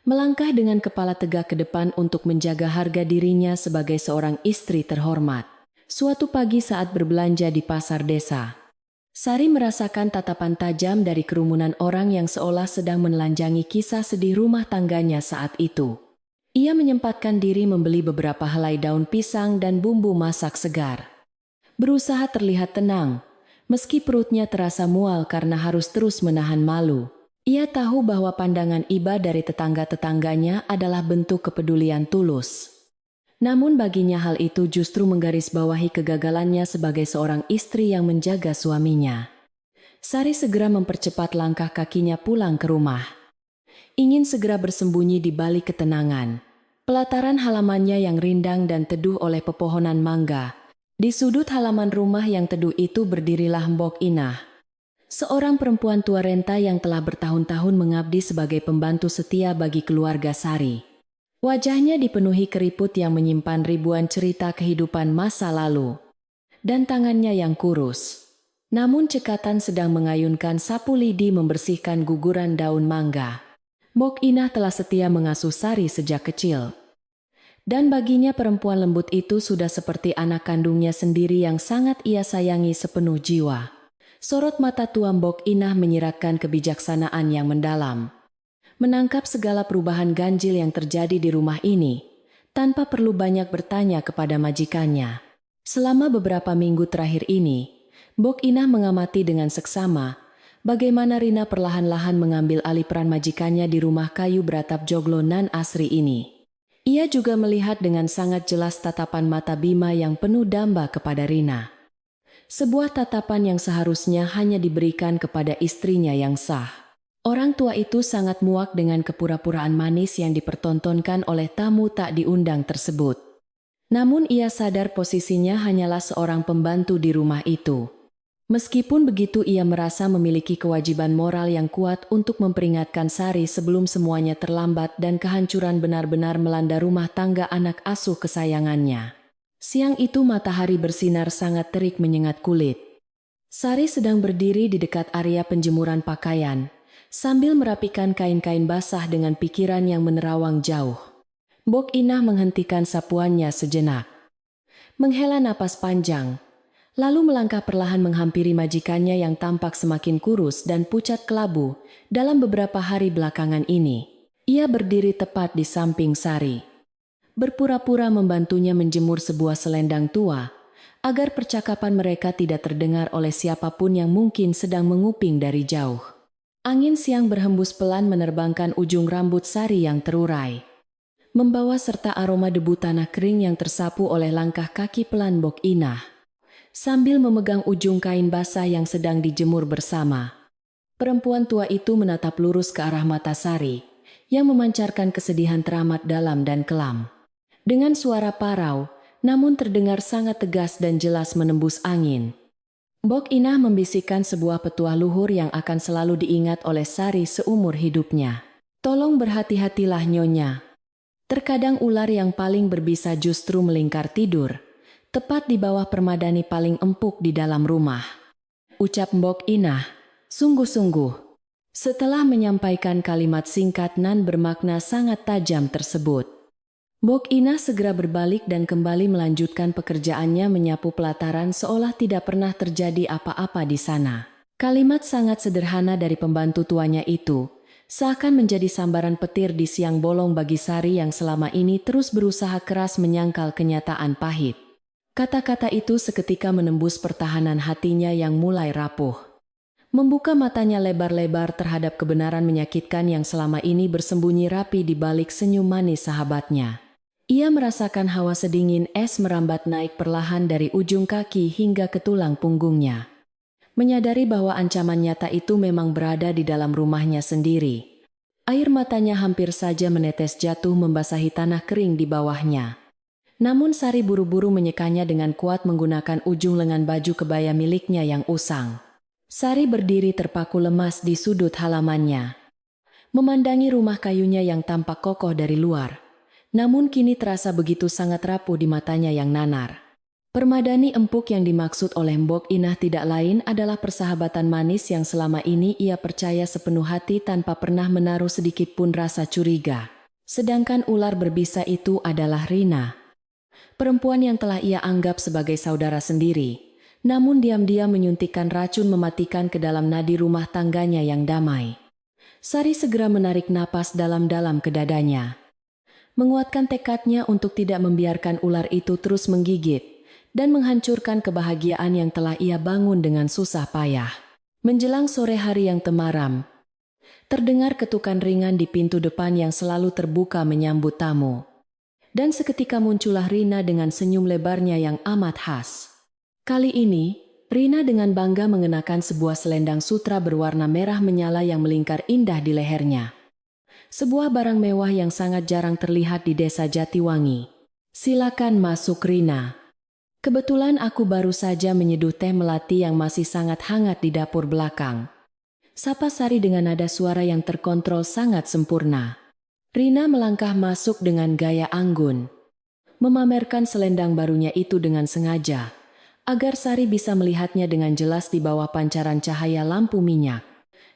Melangkah dengan kepala tegak ke depan untuk menjaga harga dirinya sebagai seorang istri terhormat. Suatu pagi saat berbelanja di pasar desa, Sari merasakan tatapan tajam dari kerumunan orang yang seolah sedang menelanjangi kisah sedih rumah tangganya saat itu. Ia menyempatkan diri membeli beberapa helai daun pisang dan bumbu masak segar. Berusaha terlihat tenang, meski perutnya terasa mual karena harus terus menahan malu. Ia tahu bahwa pandangan iba dari tetangga-tetangganya adalah bentuk kepedulian tulus. Namun baginya hal itu justru menggarisbawahi kegagalannya sebagai seorang istri yang menjaga suaminya. Sari segera mempercepat langkah kakinya pulang ke rumah. Ingin segera bersembunyi di balik ketenangan. Pelataran halamannya yang rindang dan teduh oleh pepohonan mangga. Di sudut halaman rumah yang teduh itu berdirilah Mbok Inah, seorang perempuan tua renta yang telah bertahun-tahun mengabdi sebagai pembantu setia bagi keluarga Sari. Wajahnya dipenuhi keriput yang menyimpan ribuan cerita kehidupan masa lalu. dan tangannya yang kurus. Namun cekatan sedang mengayunkan sapu lidi membersihkan guguran daun mangga. Mbok Inah telah setia mengasuh Sari sejak kecil. Dan baginya perempuan lembut itu sudah seperti anak kandungnya sendiri yang sangat ia sayangi sepenuh jiwa. Sorot mata tua Mbok Inah menyiratkan kebijaksanaan yang mendalam. Menangkap segala perubahan ganjil yang terjadi di rumah ini, tanpa perlu banyak bertanya kepada majikannya. Selama beberapa minggu terakhir ini, Mbok Inah mengamati dengan seksama bagaimana Rina perlahan-lahan mengambil alih peran majikannya di rumah kayu beratap joglo nan asri ini. Ia juga melihat dengan sangat jelas tatapan mata Bima yang penuh damba kepada Rina. Sebuah tatapan yang seharusnya hanya diberikan kepada istrinya yang sah. Orang tua itu sangat muak dengan kepura-puraan manis yang dipertontonkan oleh tamu tak diundang tersebut. Namun ia sadar posisinya hanyalah seorang pembantu di rumah itu. Meskipun begitu ia merasa memiliki kewajiban moral yang kuat untuk memperingatkan Sari sebelum semuanya terlambat dan kehancuran benar-benar melanda rumah tangga anak asuh kesayangannya. Siang itu matahari bersinar sangat terik menyengat kulit. Sari sedang berdiri di dekat area penjemuran pakaian, sambil merapikan kain-kain basah dengan pikiran yang menerawang jauh. Mbok Inah menghentikan sapuannya sejenak. Menghela napas panjang, lalu melangkah perlahan menghampiri majikannya yang tampak semakin kurus dan pucat kelabu dalam beberapa hari belakangan ini. Ia berdiri tepat di samping Sari. Berpura-pura membantunya menjemur sebuah selendang tua, agar percakapan mereka tidak terdengar oleh siapapun yang mungkin sedang menguping dari jauh. Angin siang berhembus pelan menerbangkan ujung rambut Sari yang terurai, membawa serta aroma debu tanah kering yang tersapu oleh langkah kaki pelan Mbok Inah, sambil memegang ujung kain basah yang sedang dijemur bersama. Perempuan tua itu menatap lurus ke arah mata Sari, yang memancarkan kesedihan teramat dalam dan kelam. Dengan suara parau, namun terdengar sangat tegas dan jelas menembus angin. Mbok Inah membisikkan sebuah petuah luhur yang akan selalu diingat oleh Sari seumur hidupnya. Tolong berhati-hatilah Nyonya. Terkadang ular yang paling berbisa justru melingkar tidur, tepat di bawah permadani paling empuk di dalam rumah. Ucap Mbok Inah, sungguh-sungguh. Setelah menyampaikan kalimat singkat nan bermakna sangat tajam tersebut, Mbok Inah segera berbalik dan kembali melanjutkan pekerjaannya menyapu pelataran seolah tidak pernah terjadi apa-apa di sana. Kalimat sangat sederhana dari pembantu tuanya itu seakan menjadi sambaran petir di siang bolong bagi Sari yang selama ini terus berusaha keras menyangkal kenyataan pahit. Kata-kata itu seketika menembus pertahanan hatinya yang mulai rapuh. Membuka matanya lebar-lebar terhadap kebenaran menyakitkan yang selama ini bersembunyi rapi di balik senyum manis sahabatnya. Ia merasakan hawa sedingin es merambat naik perlahan dari ujung kaki hingga ke tulang punggungnya. Menyadari bahwa ancaman nyata itu memang berada di dalam rumahnya sendiri. Air matanya hampir saja menetes jatuh membasahi tanah kering di bawahnya. Namun Sari buru-buru menyekanya dengan kuat menggunakan ujung lengan baju kebaya miliknya yang usang. Sari berdiri terpaku lemas di sudut halamannya, memandangi rumah kayunya yang tampak kokoh dari luar. Namun kini terasa begitu sangat rapuh di matanya yang nanar. Permadani empuk yang dimaksud oleh Mbok Inah tidak lain adalah persahabatan manis yang selama ini ia percaya sepenuh hati tanpa pernah menaruh sedikit pun rasa curiga. Sedangkan ular berbisa itu adalah Rina, perempuan yang telah ia anggap sebagai saudara sendiri, namun diam-diam menyuntikkan racun mematikan ke dalam nadi rumah tangganya yang damai. Sari segera menarik napas dalam-dalam ke dadanya, menguatkan tekadnya untuk tidak membiarkan ular itu terus menggigit dan menghancurkan kebahagiaan yang telah ia bangun dengan susah payah. Menjelang sore hari yang temaram, terdengar ketukan ringan di pintu depan yang selalu terbuka menyambut tamu. Dan seketika muncullah Rina dengan senyum lebarnya yang amat khas. Kali ini, Rina dengan bangga mengenakan sebuah selendang sutra berwarna merah menyala yang melingkar indah di lehernya. Sebuah barang mewah yang sangat jarang terlihat di desa Jatiwangi. Silakan masuk Rina. Kebetulan aku baru saja menyeduh teh melati yang masih sangat hangat di dapur belakang. Sapa Sari dengan nada suara yang terkontrol sangat sempurna. Rina melangkah masuk dengan gaya anggun, memamerkan selendang barunya itu dengan sengaja, agar Sari bisa melihatnya dengan jelas di bawah pancaran cahaya lampu minyak.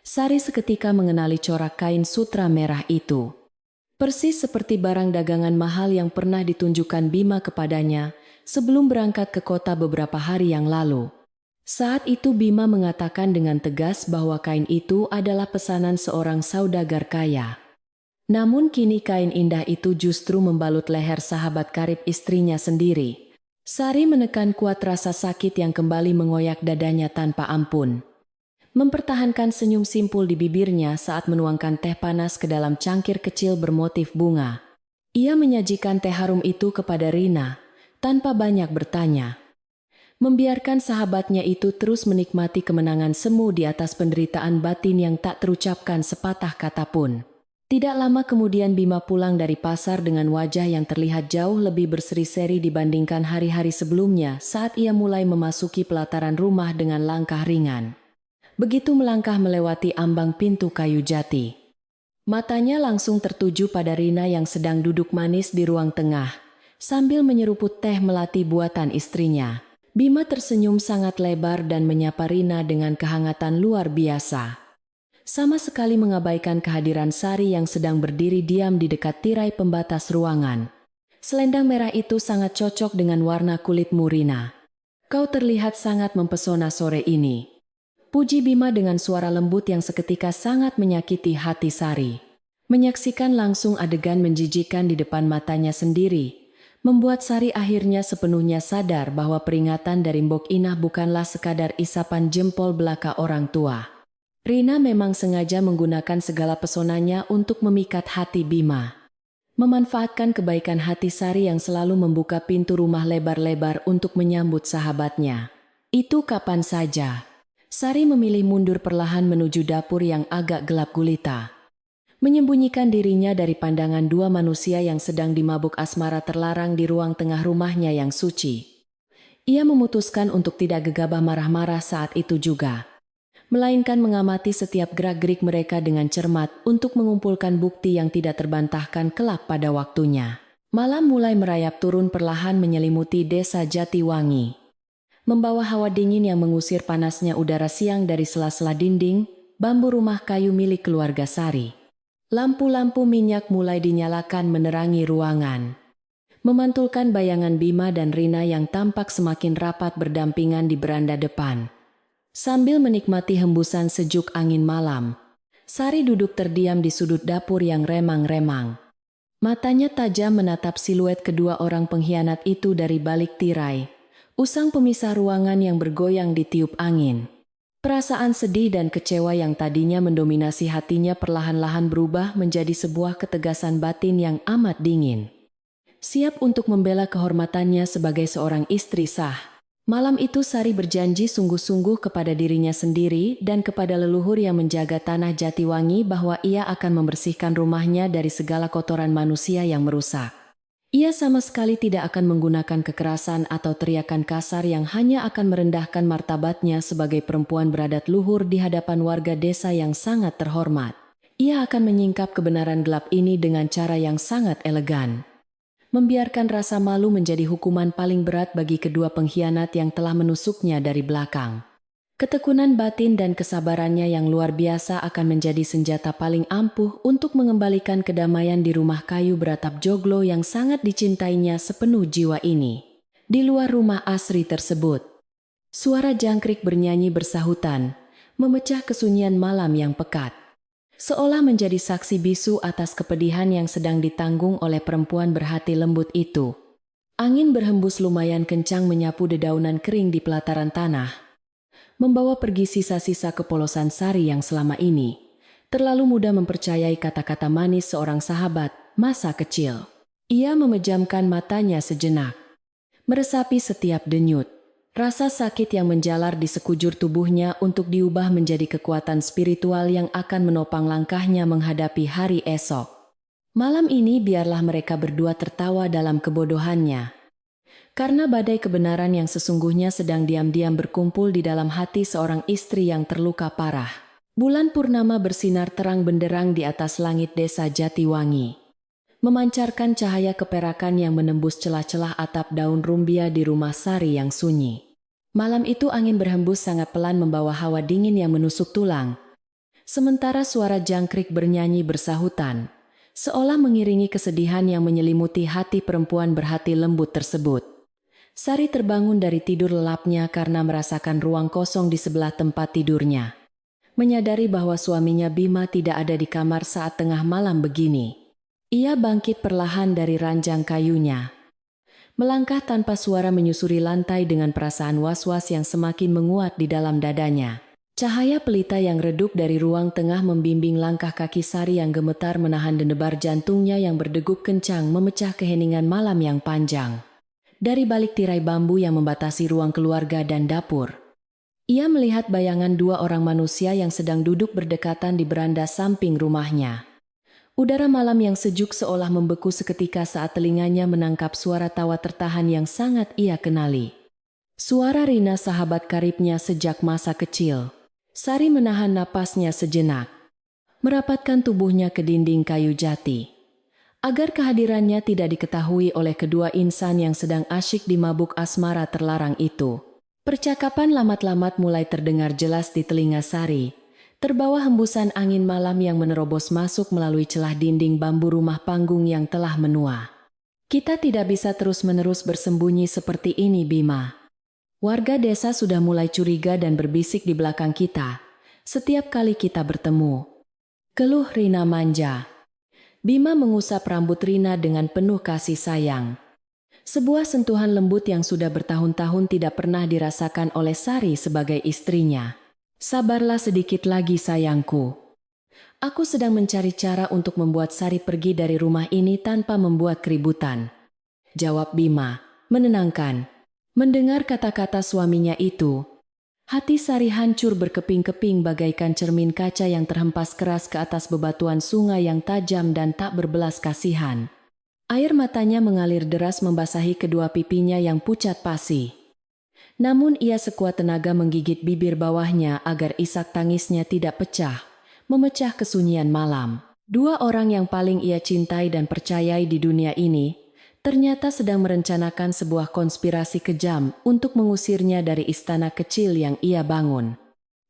Sari seketika mengenali corak kain sutra merah itu. Persis seperti barang dagangan mahal yang pernah ditunjukkan Bima kepadanya sebelum berangkat ke kota beberapa hari yang lalu. Saat itu Bima mengatakan dengan tegas bahwa kain itu adalah pesanan seorang saudagar kaya. Namun kini kain indah itu justru membalut leher sahabat karib istrinya sendiri. Sari menekan kuat rasa sakit yang kembali mengoyak dadanya tanpa ampun. Mempertahankan senyum simpul di bibirnya saat menuangkan teh panas ke dalam cangkir kecil bermotif bunga. Ia menyajikan teh harum itu kepada Rina, tanpa banyak bertanya. Membiarkan sahabatnya itu terus menikmati kemenangan semu di atas penderitaan batin yang tak terucapkan sepatah kata pun. Tidak lama kemudian Bima pulang dari pasar dengan wajah yang terlihat jauh lebih berseri-seri dibandingkan hari-hari sebelumnya saat ia mulai memasuki pelataran rumah dengan langkah ringan. Begitu melangkah melewati ambang pintu kayu jati. Matanya langsung tertuju pada Rina yang sedang duduk manis di ruang tengah, sambil menyeruput teh melati buatan istrinya. Bima tersenyum sangat lebar dan menyapa Rina dengan kehangatan luar biasa. Sama sekali mengabaikan kehadiran Sari yang sedang berdiri diam di dekat tirai pembatas ruangan. Selendang merah itu sangat cocok dengan warna kulitmu, Rina. Kau terlihat sangat mempesona sore ini. Puji Bima dengan suara lembut yang seketika sangat menyakiti hati Sari. Menyaksikan langsung adegan menjijikan di depan matanya sendiri, membuat Sari akhirnya sepenuhnya sadar bahwa peringatan dari Mbok Inah bukanlah sekadar isapan jempol belaka orang tua. Rina memang sengaja menggunakan segala pesonanya untuk memikat hati Bima. Memanfaatkan kebaikan hati Sari yang selalu membuka pintu rumah lebar-lebar untuk menyambut sahabatnya. Itu kapan saja. Sari memilih mundur perlahan menuju dapur yang agak gelap gulita. Menyembunyikan dirinya dari pandangan dua manusia yang sedang dimabuk asmara terlarang di ruang tengah rumahnya yang suci. Ia memutuskan untuk tidak gegabah marah-marah saat itu juga, melainkan mengamati setiap gerak-gerik mereka dengan cermat untuk mengumpulkan bukti yang tidak terbantahkan kelak pada waktunya. Malam mulai merayap turun perlahan menyelimuti desa Jatiwangi, membawa hawa dingin yang mengusir panasnya udara siang dari sela-sela dinding bambu rumah kayu milik keluarga Sari. Lampu-lampu minyak mulai dinyalakan menerangi ruangan, memantulkan bayangan Bima dan Rina yang tampak semakin rapat berdampingan di beranda depan. Sambil menikmati hembusan sejuk angin malam, Sari duduk terdiam di sudut dapur yang remang-remang. Matanya tajam menatap siluet kedua orang pengkhianat itu dari balik tirai, usang pemisah ruangan yang bergoyang ditiup angin. Perasaan sedih dan kecewa yang tadinya mendominasi hatinya perlahan-lahan berubah menjadi sebuah ketegasan batin yang amat dingin. Siap untuk membela kehormatannya sebagai seorang istri sah. Malam itu Sari berjanji sungguh-sungguh kepada dirinya sendiri dan kepada leluhur yang menjaga tanah Jatiwangi bahwa ia akan membersihkan rumahnya dari segala kotoran manusia yang merusak. Ia sama sekali tidak akan menggunakan kekerasan atau teriakan kasar yang hanya akan merendahkan martabatnya sebagai perempuan beradat luhur di hadapan warga desa yang sangat terhormat. Ia akan menyingkap kebenaran gelap ini dengan cara yang sangat elegan. Membiarkan rasa malu menjadi hukuman paling berat bagi kedua pengkhianat yang telah menusuknya dari belakang. Ketekunan batin dan kesabarannya yang luar biasa akan menjadi senjata paling ampuh untuk mengembalikan kedamaian di rumah kayu beratap joglo yang sangat dicintainya sepenuh jiwa ini. Di luar rumah asri tersebut, suara jangkrik bernyanyi bersahutan, memecah kesunyian malam yang pekat. Seolah menjadi saksi bisu atas kepedihan yang sedang ditanggung oleh perempuan berhati lembut itu. Angin berhembus lumayan kencang menyapu dedaunan kering di pelataran tanah, membawa pergi sisa-sisa kepolosan Sari yang selama ini terlalu mudah mempercayai kata-kata manis seorang sahabat masa kecil. Ia memejamkan matanya sejenak, meresapi setiap denyut. Rasa sakit yang menjalar di sekujur tubuhnya untuk diubah menjadi kekuatan spiritual yang akan menopang langkahnya menghadapi hari esok. Malam ini biarlah mereka berdua tertawa dalam kebodohannya. Karena badai kebenaran yang sesungguhnya sedang diam-diam berkumpul di dalam hati seorang istri yang terluka parah. Bulan purnama bersinar terang benderang di atas langit desa Jatiwangi, memancarkan cahaya keperakan yang menembus celah-celah atap daun rumbia di rumah Sari yang sunyi. Malam itu angin berhembus sangat pelan membawa hawa dingin yang menusuk tulang. Sementara suara jangkrik bernyanyi bersahutan, seolah mengiringi kesedihan yang menyelimuti hati perempuan berhati lembut tersebut. Sari terbangun dari tidur lelapnya karena merasakan ruang kosong di sebelah tempat tidurnya. Menyadari bahwa suaminya Bima tidak ada di kamar saat tengah malam begini. Ia bangkit perlahan dari ranjang kayunya. Melangkah tanpa suara menyusuri lantai dengan perasaan was-was yang semakin menguat di dalam dadanya. Cahaya pelita yang redup dari ruang tengah membimbing langkah kaki Sari yang gemetar menahan debar jantungnya yang berdegup kencang memecah keheningan malam yang panjang. Dari balik tirai bambu yang membatasi ruang keluarga dan dapur, ia melihat bayangan dua orang manusia yang sedang duduk berdekatan di beranda samping rumahnya. Udara malam yang sejuk seolah membeku seketika saat telinganya menangkap suara tawa tertahan yang sangat ia kenali. Suara Rina, sahabat karibnya sejak masa kecil. Sari menahan napasnya sejenak, merapatkan tubuhnya ke dinding kayu jati, agar kehadirannya tidak diketahui oleh kedua insan yang sedang asyik di mabuk asmara terlarang itu. Percakapan lamat-lamat mulai terdengar jelas di telinga Sari, terbawa hembusan angin malam yang menerobos masuk melalui celah dinding bambu rumah panggung yang telah menua. Kita tidak bisa terus-menerus bersembunyi seperti ini, Bima. Warga desa sudah mulai curiga dan berbisik di belakang kita setiap kali kita bertemu. Keluh Rina manja. Bima mengusap rambut Rina dengan penuh kasih sayang. Sebuah sentuhan lembut yang sudah bertahun-tahun tidak pernah dirasakan oleh Sari sebagai istrinya. Sabarlah sedikit lagi sayangku. Aku sedang mencari cara untuk membuat Sari pergi dari rumah ini tanpa membuat keributan, jawab Bima, menenangkan. Mendengar kata-kata suaminya itu, hati Sari hancur berkeping-keping bagaikan cermin kaca yang terhempas keras ke atas bebatuan sungai yang tajam dan tak berbelas kasihan. Air matanya mengalir deras membasahi kedua pipinya yang pucat pasi. Namun ia sekuat tenaga menggigit bibir bawahnya agar isak tangisnya tidak pecah, memecah kesunyian malam. Dua orang yang paling ia cintai dan percayai di dunia ini ternyata sedang merencanakan sebuah konspirasi kejam untuk mengusirnya dari istana kecil yang ia bangun.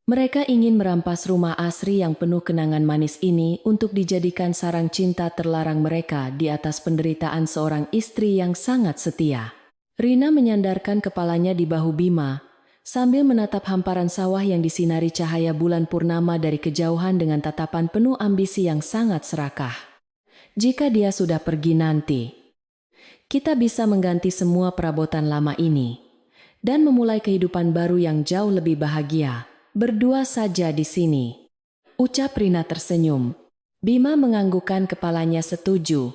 Mereka ingin merampas rumah asri yang penuh kenangan manis ini untuk dijadikan sarang cinta terlarang mereka di atas penderitaan seorang istri yang sangat setia. Rina menyandarkan kepalanya di bahu Bima, sambil menatap hamparan sawah yang disinari cahaya bulan purnama dari kejauhan dengan tatapan penuh ambisi yang sangat serakah. Jika dia sudah pergi nanti, kita bisa mengganti semua perabotan lama ini dan memulai kehidupan baru yang jauh lebih bahagia, berdua saja di sini, ucap Rina tersenyum. Bima menganggukkan kepalanya setuju,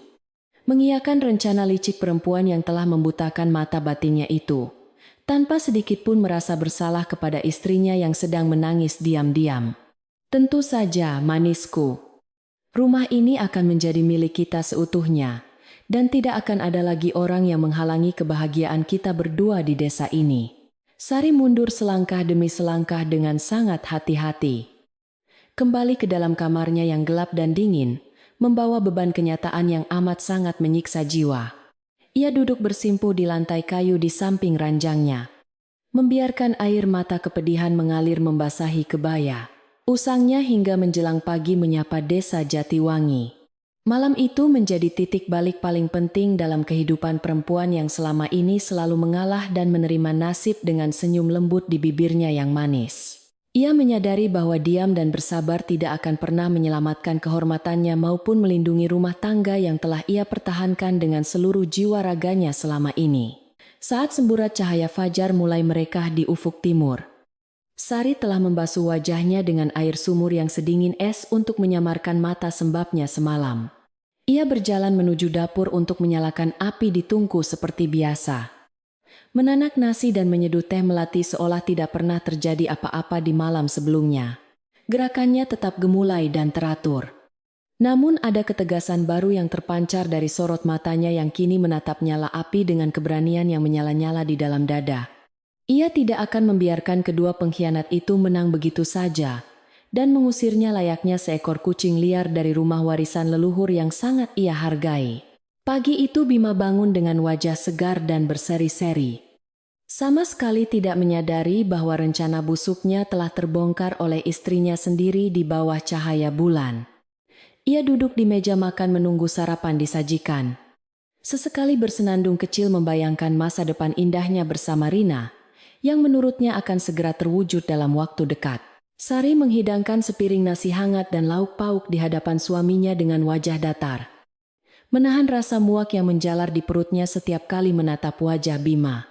mengiyakan rencana licik perempuan yang telah membutakan mata batinnya itu, tanpa sedikit pun merasa bersalah kepada istrinya yang sedang menangis diam-diam. Tentu saja, manisku. Rumah ini akan menjadi milik kita seutuhnya. Dan tidak akan ada lagi orang yang menghalangi kebahagiaan kita berdua di desa ini. Sari mundur selangkah demi selangkah dengan sangat hati-hati. Kembali ke dalam kamarnya yang gelap dan dingin, membawa beban kenyataan yang amat sangat menyiksa jiwa. Ia duduk bersimpuh di lantai kayu di samping ranjangnya, membiarkan air mata kepedihan mengalir membasahi kebaya. Usangnya hingga menjelang pagi menyapa desa Jatiwangi. Malam itu menjadi titik balik paling penting dalam kehidupan perempuan yang selama ini selalu mengalah dan menerima nasib dengan senyum lembut di bibirnya yang manis. Ia menyadari bahwa diam dan bersabar tidak akan pernah menyelamatkan kehormatannya maupun melindungi rumah tangga yang telah ia pertahankan dengan seluruh jiwa raganya selama ini. Saat semburat cahaya fajar mulai merekah di ufuk timur, Sari telah membasuh wajahnya dengan air sumur yang sedingin es untuk menyamarkan mata sembabnya semalam. Ia berjalan menuju dapur untuk menyalakan api di tungku seperti biasa. Menanak nasi dan menyeduh teh melati seolah tidak pernah terjadi apa-apa di malam sebelumnya. Gerakannya tetap gemulai dan teratur. Namun ada ketegasan baru yang terpancar dari sorot matanya yang kini menatap nyala api dengan keberanian yang menyala-nyala di dalam dada. Ia tidak akan membiarkan kedua pengkhianat itu menang begitu saja dan mengusirnya layaknya seekor kucing liar dari rumah warisan leluhur yang sangat ia hargai. Pagi itu Bima bangun dengan wajah segar dan berseri-seri. Sama sekali tidak menyadari bahwa rencana busuknya telah terbongkar oleh istrinya sendiri di bawah cahaya bulan. Ia duduk di meja makan menunggu sarapan disajikan. Sesekali bersenandung kecil membayangkan masa depan indahnya bersama Rina, yang menurutnya akan segera terwujud dalam waktu dekat. Sari menghidangkan sepiring nasi hangat dan lauk pauk di hadapan suaminya dengan wajah datar. Menahan rasa muak yang menjalar di perutnya setiap kali menatap wajah Bima.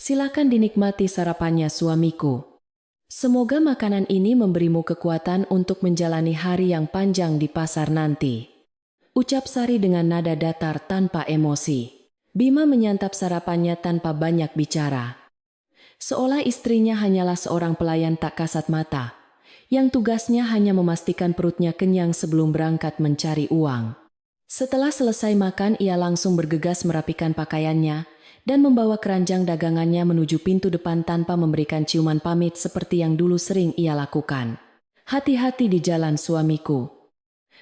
Silakan dinikmati sarapannya suamiku. Semoga makanan ini memberimu kekuatan untuk menjalani hari yang panjang di pasar nanti. Ucap Sari dengan nada datar tanpa emosi. Bima menyantap sarapannya tanpa banyak bicara. Seolah istrinya hanyalah seorang pelayan tak kasat mata, yang tugasnya hanya memastikan perutnya kenyang sebelum berangkat mencari uang. Setelah selesai makan, ia langsung bergegas merapikan pakaiannya dan membawa keranjang dagangannya menuju pintu depan tanpa memberikan ciuman pamit seperti yang dulu sering ia lakukan. Hati-hati di jalan suamiku.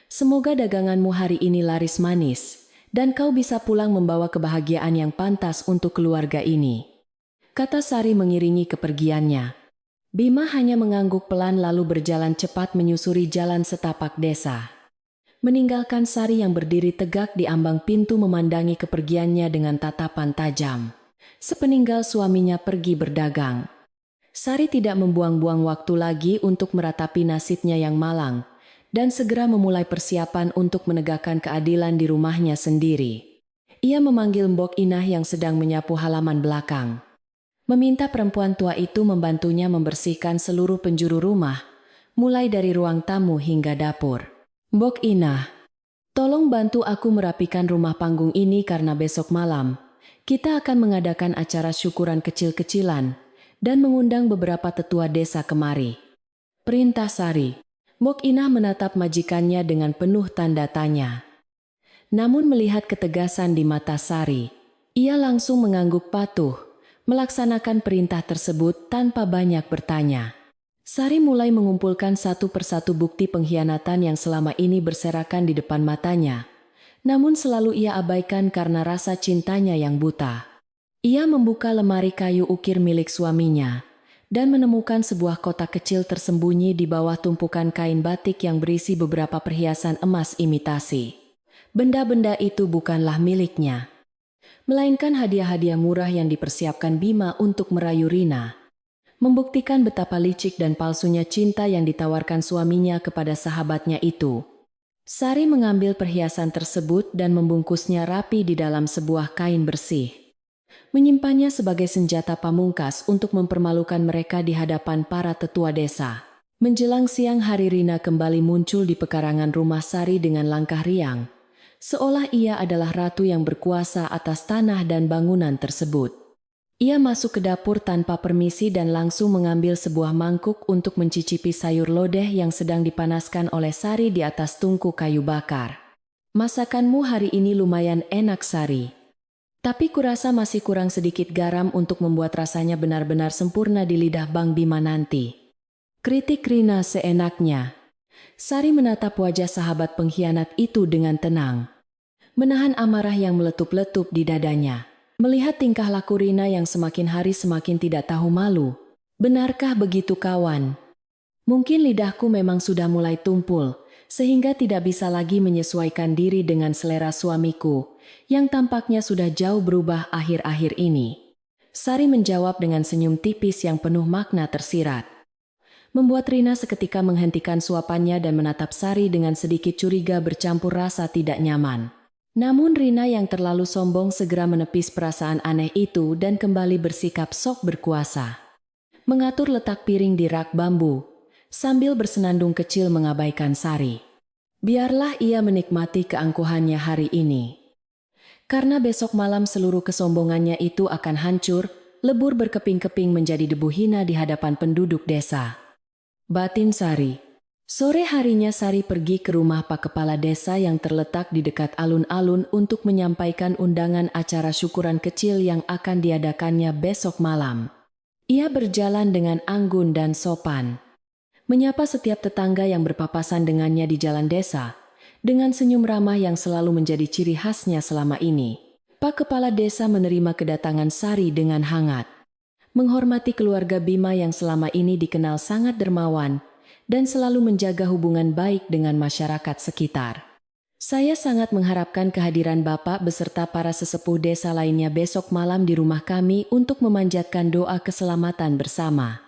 Semoga daganganmu hari ini laris manis, dan kau bisa pulang membawa kebahagiaan yang pantas untuk keluarga ini, kata Sari mengiringi kepergiannya. Bima hanya mengangguk pelan lalu berjalan cepat menyusuri jalan setapak desa. Meninggalkan Sari yang berdiri tegak di ambang pintu memandangi kepergiannya dengan tatapan tajam. Sepeninggal suaminya pergi berdagang, Sari tidak membuang-buang waktu lagi untuk meratapi nasibnya yang malang, dan segera memulai persiapan untuk menegakkan keadilan di rumahnya sendiri. Ia memanggil Mbok Inah yang sedang menyapu halaman belakang. Meminta perempuan tua itu membantunya membersihkan seluruh penjuru rumah, mulai dari ruang tamu hingga dapur. Mbok Inah, tolong bantu aku merapikan rumah panggung ini karena besok malam kita akan mengadakan acara syukuran kecil-kecilan dan mengundang beberapa tetua desa kemari. Perintah Sari. Mbok Inah menatap majikannya dengan penuh tanda tanya. Namun melihat ketegasan di mata Sari, ia langsung mengangguk patuh, melaksanakan perintah tersebut tanpa banyak bertanya. Sari mulai mengumpulkan satu persatu bukti pengkhianatan yang selama ini berserakan di depan matanya, namun selalu ia abaikan karena rasa cintanya yang buta. Ia membuka lemari kayu ukir milik suaminya dan menemukan sebuah kotak kecil tersembunyi di bawah tumpukan kain batik yang berisi beberapa perhiasan emas imitasi. Benda-benda itu bukanlah miliknya, melainkan hadiah-hadiah murah yang dipersiapkan Bima untuk merayu Rina. Membuktikan betapa licik dan palsunya cinta yang ditawarkan suaminya kepada sahabatnya itu, Sari mengambil perhiasan tersebut dan membungkusnya rapi di dalam sebuah kain bersih. Menyimpannya sebagai senjata pamungkas untuk mempermalukan mereka di hadapan para tetua desa. Menjelang siang hari, Rina kembali muncul di pekarangan rumah Sari dengan langkah riang, seolah ia adalah ratu yang berkuasa atas tanah dan bangunan tersebut. Ia masuk ke dapur tanpa permisi dan langsung mengambil sebuah mangkuk untuk mencicipi sayur lodeh yang sedang dipanaskan oleh Sari di atas tungku kayu bakar. Masakanmu hari ini lumayan enak, Sari. Tapi kurasa masih kurang sedikit garam untuk membuat rasanya benar-benar sempurna di lidah Bang Bima nanti, kritik Rina seenaknya. Sari menatap wajah sahabat pengkhianat itu dengan tenang, menahan amarah yang meletup-letup di dadanya. Melihat tingkah laku Rina yang semakin hari semakin tidak tahu malu. Benarkah begitu, kawan? Mungkin lidahku memang sudah mulai tumpul, sehingga tidak bisa lagi menyesuaikan diri dengan selera suamiku, yang tampaknya sudah jauh berubah akhir-akhir ini. Sari menjawab dengan senyum tipis yang penuh makna tersirat, membuat Rina seketika menghentikan suapannya dan menatap Sari dengan sedikit curiga bercampur rasa tidak nyaman. Namun Rina yang terlalu sombong segera menepis perasaan aneh itu dan kembali bersikap sok berkuasa. Mengatur letak piring di rak bambu, sambil bersenandung kecil mengabaikan Sari. Biarlah ia menikmati keangkuhannya hari ini. Karena besok malam seluruh kesombongannya itu akan hancur, lebur berkeping-keping menjadi debu hina di hadapan penduduk desa. Batin Sari. Sore harinya Sari pergi ke rumah Pak Kepala Desa yang terletak di dekat alun-alun untuk menyampaikan undangan acara syukuran kecil yang akan diadakannya besok malam. Ia berjalan dengan anggun dan sopan, menyapa setiap tetangga yang berpapasan dengannya di jalan desa, dengan senyum ramah yang selalu menjadi ciri khasnya selama ini. Pak Kepala Desa menerima kedatangan Sari dengan hangat. menghormati keluarga Bima yang selama ini dikenal sangat dermawan, dan selalu menjaga hubungan baik dengan masyarakat sekitar. Saya sangat mengharapkan kehadiran Bapak beserta para sesepuh desa lainnya besok malam di rumah kami untuk memanjatkan doa keselamatan bersama.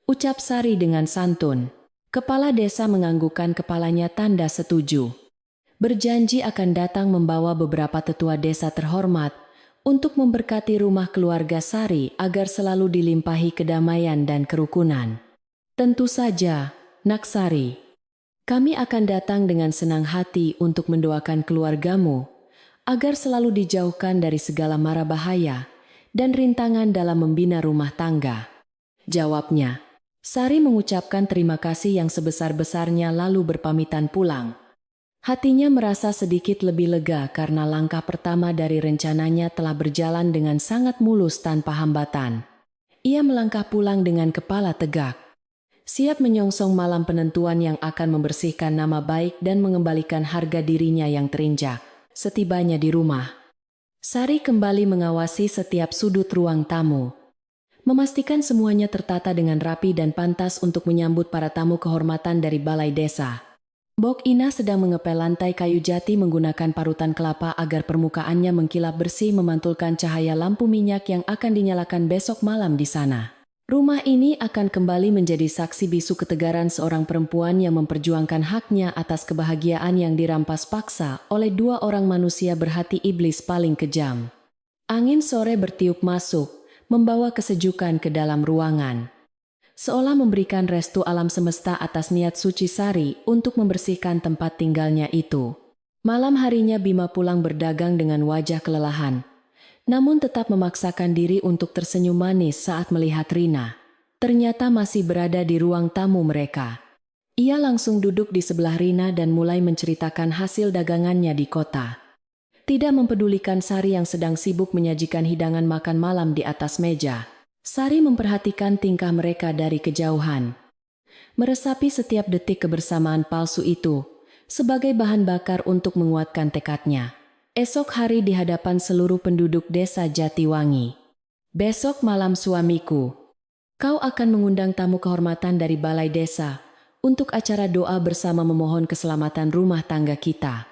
Ucap Sari dengan santun. Kepala desa menganggukkan kepalanya tanda setuju. Berjanji akan datang membawa beberapa tetua desa terhormat untuk memberkati rumah keluarga Sari agar selalu dilimpahi kedamaian dan kerukunan. Tentu saja, Nak Sari. Kami akan datang dengan senang hati untuk mendoakan keluargamu agar selalu dijauhkan dari segala mara bahaya dan rintangan dalam membina rumah tangga. Jawabnya. Sari mengucapkan terima kasih yang sebesar-besarnya lalu berpamitan pulang. Hatinya merasa sedikit lebih lega karena langkah pertama dari rencananya telah berjalan dengan sangat mulus tanpa hambatan. Ia melangkah pulang dengan kepala tegak, siap menyongsong malam penentuan yang akan membersihkan nama baik dan mengembalikan harga dirinya yang terinjak. Setibanya di rumah, Sari kembali mengawasi setiap sudut ruang tamu, memastikan semuanya tertata dengan rapi dan pantas untuk menyambut para tamu kehormatan dari balai desa. Bok Ina sedang mengepel lantai kayu jati menggunakan parutan kelapa agar permukaannya mengkilap bersih memantulkan cahaya lampu minyak yang akan dinyalakan besok malam di sana. Rumah ini akan kembali menjadi saksi bisu ketegaran seorang perempuan yang memperjuangkan haknya atas kebahagiaan yang dirampas paksa oleh dua orang manusia berhati iblis paling kejam. Angin sore bertiup masuk, membawa kesejukan ke dalam ruangan. Seolah memberikan restu alam semesta atas niat suci Sari untuk membersihkan tempat tinggalnya itu. Malam harinya Bima pulang berdagang dengan wajah kelelahan, namun tetap memaksakan diri untuk tersenyum manis saat melihat Rina. Ternyata masih berada di ruang tamu mereka. Ia langsung duduk di sebelah Rina dan mulai menceritakan hasil dagangannya di kota. Tidak mempedulikan Sari yang sedang sibuk menyajikan hidangan makan malam di atas meja. Sari memperhatikan tingkah mereka dari kejauhan, meresapi setiap detik kebersamaan palsu itu sebagai bahan bakar untuk menguatkan tekadnya. Esok hari di hadapan seluruh penduduk desa Jatiwangi. Besok malam suamiku, kau akan mengundang tamu kehormatan dari balai desa untuk acara doa bersama memohon keselamatan rumah tangga kita.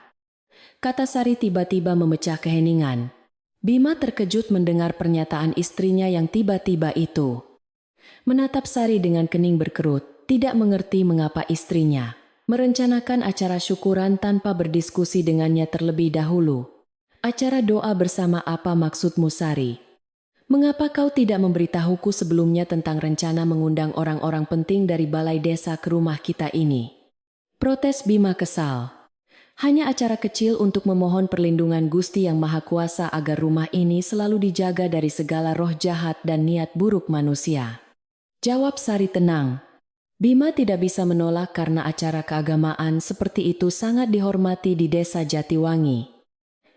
Kata Sari tiba-tiba memecah keheningan. Bima terkejut mendengar pernyataan istrinya yang tiba-tiba itu. Menatap Sari dengan kening berkerut, tidak mengerti mengapa istrinya merencanakan acara syukuran tanpa berdiskusi dengannya terlebih dahulu. Acara doa bersama apa maksudmu Sari? Mengapa kau tidak memberitahuku sebelumnya tentang rencana mengundang orang-orang penting dari balai desa ke rumah kita ini? Protes Bima kesal. Hanya acara kecil untuk memohon perlindungan Gusti Yang Maha Kuasa agar rumah ini selalu dijaga dari segala roh jahat dan niat buruk manusia. Jawab Sari tenang. Bima tidak bisa menolak karena acara keagamaan seperti itu sangat dihormati di desa Jatiwangi.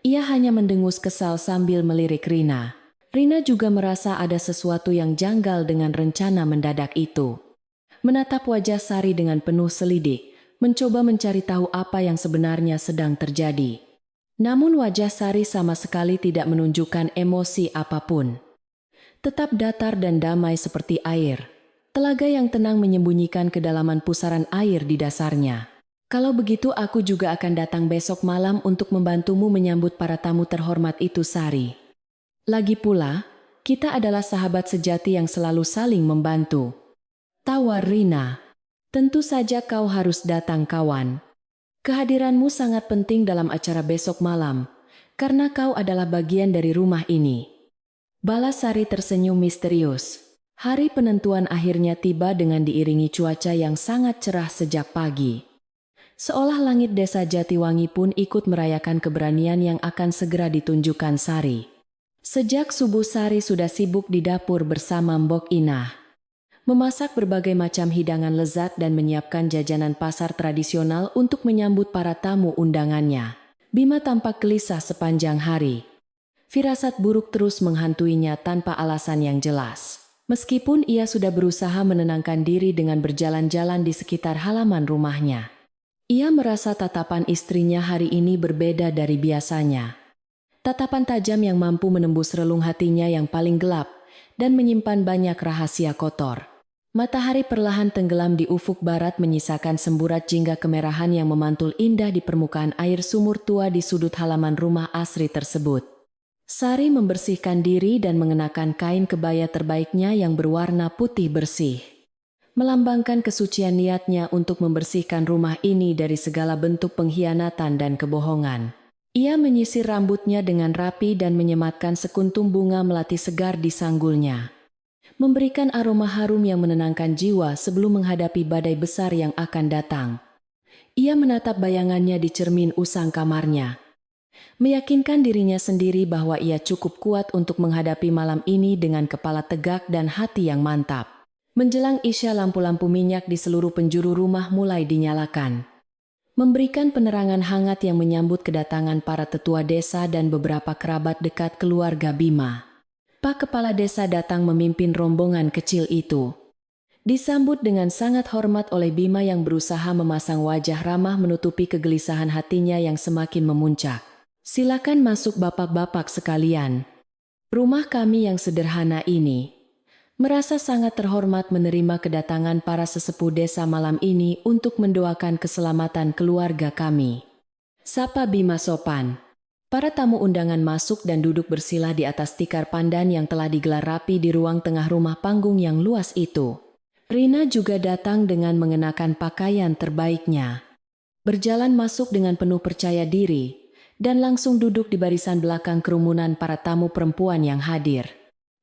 Ia hanya mendengus kesal sambil melirik Rina. Rina juga merasa ada sesuatu yang janggal dengan rencana mendadak itu. Menatap wajah Sari dengan penuh selidik, mencoba mencari tahu apa yang sebenarnya sedang terjadi. Namun wajah Sari sama sekali tidak menunjukkan emosi apapun. Tetap datar dan damai seperti air. Telaga yang tenang menyembunyikan kedalaman pusaran air di dasarnya. Kalau begitu aku juga akan datang besok malam untuk membantumu menyambut para tamu terhormat itu Sari. Lagi pula, kita adalah sahabat sejati yang selalu saling membantu. Tawar Rina. Tentu saja kau harus datang kawan. Kehadiranmu sangat penting dalam acara besok malam, karena kau adalah bagian dari rumah ini. Balas Sari tersenyum misterius. Hari penentuan akhirnya tiba dengan diiringi cuaca yang sangat cerah sejak pagi. Seolah langit desa Jatiwangi pun ikut merayakan keberanian yang akan segera ditunjukkan Sari. Sejak subuh Sari sudah sibuk di dapur bersama Mbok Inah. Memasak berbagai macam hidangan lezat dan menyiapkan jajanan pasar tradisional untuk menyambut para tamu undangannya. Bima tampak gelisah sepanjang hari. Firasat buruk terus menghantuinya tanpa alasan yang jelas. Meskipun ia sudah berusaha menenangkan diri dengan berjalan-jalan di sekitar halaman rumahnya. Ia merasa tatapan istrinya hari ini berbeda dari biasanya. Tatapan tajam yang mampu menembus relung hatinya yang paling gelap, dan menyimpan banyak rahasia kotor. Matahari perlahan tenggelam di ufuk barat menyisakan semburat jingga kemerahan yang memantul indah di permukaan air sumur tua di sudut halaman rumah asri tersebut. Sari membersihkan diri dan mengenakan kain kebaya terbaiknya yang berwarna putih bersih, melambangkan kesucian niatnya untuk membersihkan rumah ini dari segala bentuk pengkhianatan dan kebohongan. Ia menyisir rambutnya dengan rapi dan menyematkan sekuntum bunga melati segar di sanggulnya, memberikan aroma harum yang menenangkan jiwa sebelum menghadapi badai besar yang akan datang. Ia menatap bayangannya di cermin usang kamarnya, meyakinkan dirinya sendiri bahwa ia cukup kuat untuk menghadapi malam ini dengan kepala tegak dan hati yang mantap. Menjelang isya, lampu-lampu minyak di seluruh penjuru rumah mulai dinyalakan, memberikan penerangan hangat yang menyambut kedatangan para tetua desa dan beberapa kerabat dekat keluarga Bima. Pak Kepala Desa datang memimpin rombongan kecil itu, disambut dengan sangat hormat oleh Bima yang berusaha memasang wajah ramah menutupi kegelisahan hatinya yang semakin memuncak. "Silakan masuk bapak-bapak sekalian. Rumah kami yang sederhana ini merasa sangat terhormat menerima kedatangan para sesepuh desa malam ini untuk mendoakan keselamatan keluarga kami," sapa Bima sopan. Para tamu undangan masuk dan duduk bersila di atas tikar pandan yang telah digelar rapi di ruang tengah rumah panggung yang luas itu. Rina juga datang dengan mengenakan pakaian terbaiknya, berjalan masuk dengan penuh percaya diri, dan langsung duduk di barisan belakang kerumunan para tamu perempuan yang hadir.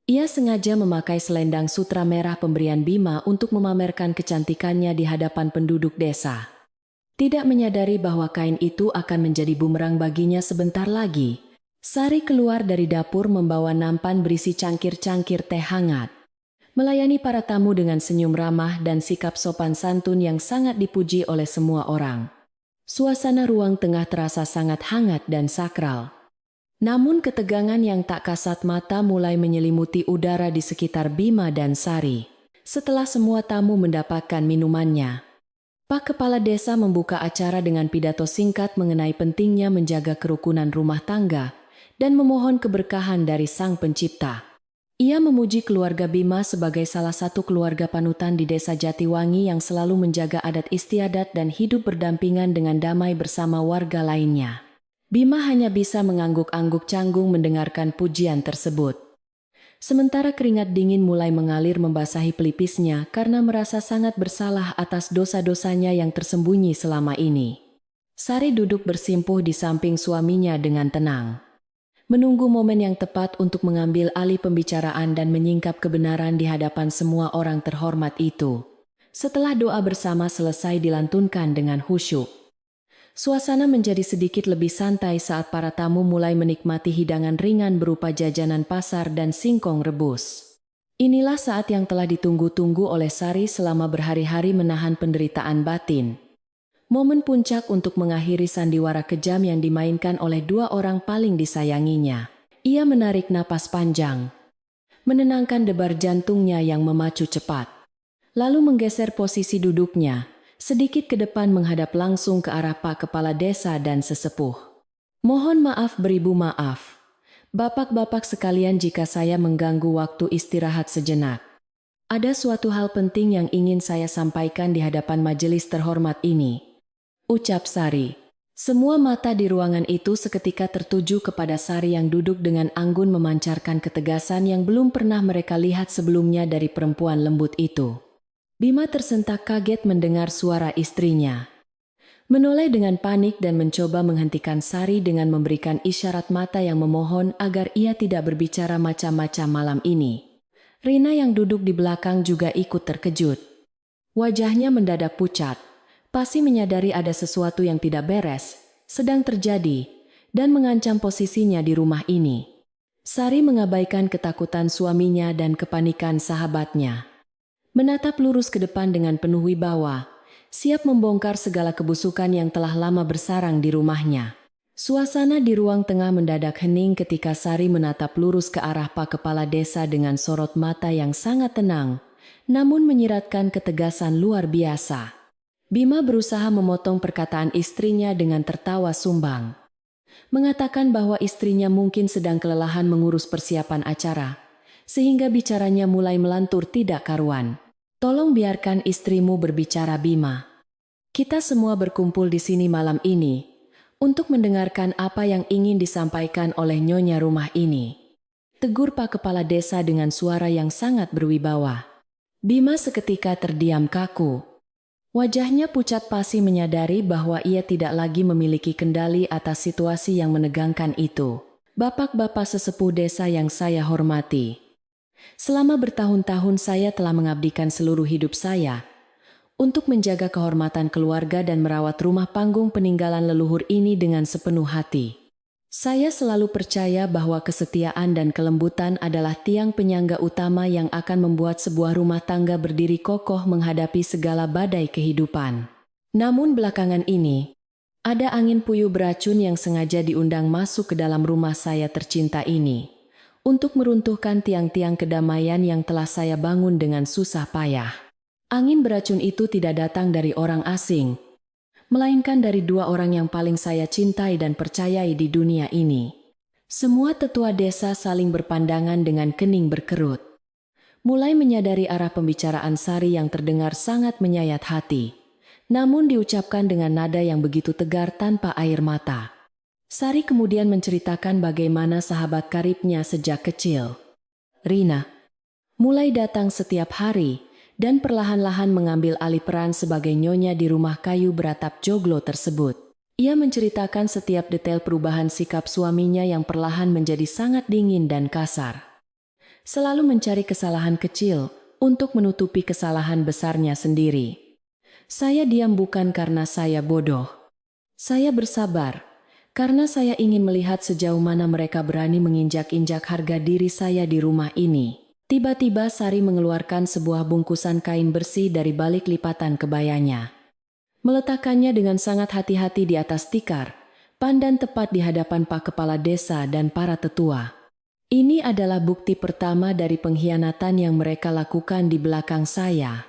Ia sengaja memakai selendang sutra merah pemberian Bima untuk memamerkan kecantikannya di hadapan penduduk desa. Tidak menyadari bahwa kain itu akan menjadi bumerang baginya sebentar lagi, Sari keluar dari dapur membawa nampan berisi cangkir-cangkir teh hangat, melayani para tamu dengan senyum ramah dan sikap sopan santun yang sangat dipuji oleh semua orang. Suasana ruang tengah terasa sangat hangat dan sakral. Namun ketegangan yang tak kasat mata mulai menyelimuti udara di sekitar Bima dan Sari. Setelah semua tamu mendapatkan minumannya, Pak Kepala Desa membuka acara dengan pidato singkat mengenai pentingnya menjaga kerukunan rumah tangga dan memohon keberkahan dari Sang Pencipta. Ia memuji keluarga Bima sebagai salah satu keluarga panutan di Desa Jatiwangi yang selalu menjaga adat istiadat dan hidup berdampingan dengan damai bersama warga lainnya. Bima hanya bisa mengangguk-angguk canggung mendengarkan pujian tersebut. Sementara keringat dingin mulai mengalir membasahi pelipisnya karena merasa sangat bersalah atas dosa-dosanya yang tersembunyi selama ini. Sari duduk bersimpuh di samping suaminya dengan tenang, menunggu momen yang tepat untuk mengambil alih pembicaraan dan menyingkap kebenaran di hadapan semua orang terhormat itu. Setelah doa bersama selesai dilantunkan dengan khusyuk, suasana menjadi sedikit lebih santai saat para tamu mulai menikmati hidangan ringan berupa jajanan pasar dan singkong rebus. Inilah saat yang telah ditunggu-tunggu oleh Sari selama berhari-hari menahan penderitaan batin. Momen puncak untuk mengakhiri sandiwara kejam yang dimainkan oleh dua orang paling disayanginya. Ia menarik napas panjang, menenangkan debar jantungnya yang memacu cepat, lalu menggeser posisi duduknya sedikit ke depan menghadap langsung ke arah Pak Kepala Desa dan sesepuh. "Mohon maaf beribu maaf, bapak-bapak sekalian jika saya mengganggu waktu istirahat sejenak. Ada suatu hal penting yang ingin saya sampaikan di hadapan majelis terhormat ini," ucap Sari. Semua mata di ruangan itu seketika tertuju kepada Sari yang duduk dengan anggun memancarkan ketegasan yang belum pernah mereka lihat sebelumnya dari perempuan lembut itu. Bima tersentak kaget mendengar suara istrinya, menoleh dengan panik dan mencoba menghentikan Sari dengan memberikan isyarat mata yang memohon agar ia tidak berbicara macam-macam malam ini. Rina yang duduk di belakang juga ikut terkejut. Wajahnya mendadak pucat, pasti menyadari ada sesuatu yang tidak beres sedang terjadi dan mengancam posisinya di rumah ini. Sari mengabaikan ketakutan suaminya dan kepanikan sahabatnya, menatap lurus ke depan dengan penuh wibawa, siap membongkar segala kebusukan yang telah lama bersarang di rumahnya. Suasana di ruang tengah mendadak hening ketika Sari menatap lurus ke arah Pak Kepala Desa dengan sorot mata yang sangat tenang, namun menyiratkan ketegasan luar biasa. Bima berusaha memotong perkataan istrinya dengan tertawa sumbang, mengatakan bahwa istrinya mungkin sedang kelelahan mengurus persiapan acara, sehingga bicaranya mulai melantur tidak karuan. Tolong biarkan istrimu berbicara, Bima. Kita semua berkumpul di sini malam ini untuk mendengarkan apa yang ingin disampaikan oleh nyonya rumah ini. Tegur Pak Kepala Desa dengan suara yang sangat berwibawa. Bima seketika terdiam kaku. Wajahnya pucat pasi menyadari bahwa ia tidak lagi memiliki kendali atas situasi yang menegangkan itu. Bapak-bapak sesepuh desa yang saya hormati. Selama bertahun-tahun saya telah mengabdikan seluruh hidup saya untuk menjaga kehormatan keluarga dan merawat rumah panggung peninggalan leluhur ini dengan sepenuh hati. Saya selalu percaya bahwa kesetiaan dan kelembutan adalah tiang penyangga utama yang akan membuat sebuah rumah tangga berdiri kokoh menghadapi segala badai kehidupan. Namun belakangan ini, ada angin puyuh beracun yang sengaja diundang masuk ke dalam rumah saya tercinta ini untuk meruntuhkan tiang-tiang kedamaian yang telah saya bangun dengan susah payah. Angin beracun itu tidak datang dari orang asing, melainkan dari dua orang yang paling saya cintai dan percayai di dunia ini. Semua tetua desa saling berpandangan dengan kening berkerut. Mulai menyadari arah pembicaraan Sari yang terdengar sangat menyayat hati, namun diucapkan dengan nada yang begitu tegar tanpa air mata. Sari kemudian menceritakan bagaimana sahabat karibnya sejak kecil, Rina, mulai datang setiap hari dan perlahan-lahan mengambil alih peran sebagai nyonya di rumah kayu beratap joglo tersebut. Ia menceritakan setiap detail perubahan sikap suaminya yang perlahan menjadi sangat dingin dan kasar. Selalu mencari kesalahan kecil untuk menutupi kesalahan besarnya sendiri. Saya diam bukan karena saya bodoh. Saya bersabar karena saya ingin melihat sejauh mana mereka berani menginjak-injak harga diri saya di rumah ini. Tiba-tiba Sari mengeluarkan sebuah bungkusan kain bersih dari balik lipatan kebayanya. Meletakkannya dengan sangat hati-hati di atas tikar, pandan tepat di hadapan Pak Kepala Desa dan para tetua. Ini adalah bukti pertama dari pengkhianatan yang mereka lakukan di belakang saya.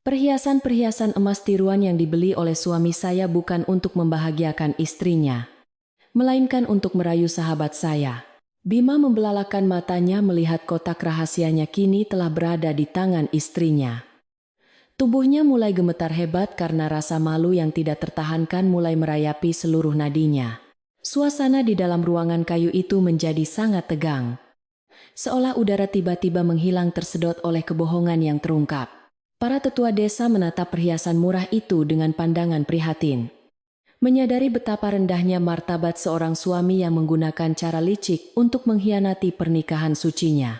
Perhiasan-perhiasan emas tiruan yang dibeli oleh suami saya bukan untuk membahagiakan istrinya, melainkan untuk merayu sahabat saya. Bima membelalakan matanya melihat kotak rahasianya kini telah berada di tangan istrinya. Tubuhnya mulai gemetar hebat karena rasa malu yang tidak tertahankan mulai merayapi seluruh nadinya. Suasana di dalam ruangan kayu itu menjadi sangat tegang. Seolah udara tiba-tiba menghilang tersedot oleh kebohongan yang terungkap. Para tetua desa menatap perhiasan murah itu dengan pandangan prihatin. Menyadari betapa rendahnya martabat seorang suami yang menggunakan cara licik untuk mengkhianati pernikahan sucinya.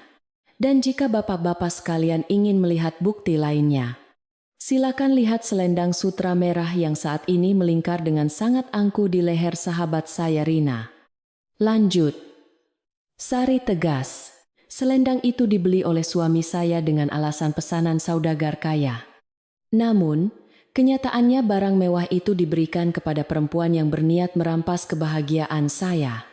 Dan jika bapak-bapak sekalian ingin melihat bukti lainnya, silakan lihat selendang sutra merah yang saat ini melingkar dengan sangat angkuh di leher sahabat saya Rina. Lanjut. Sari tegas. Selendang itu dibeli oleh suami saya dengan alasan pesanan saudagar kaya. Namun, kenyataannya barang mewah itu diberikan kepada perempuan yang berniat merampas kebahagiaan saya.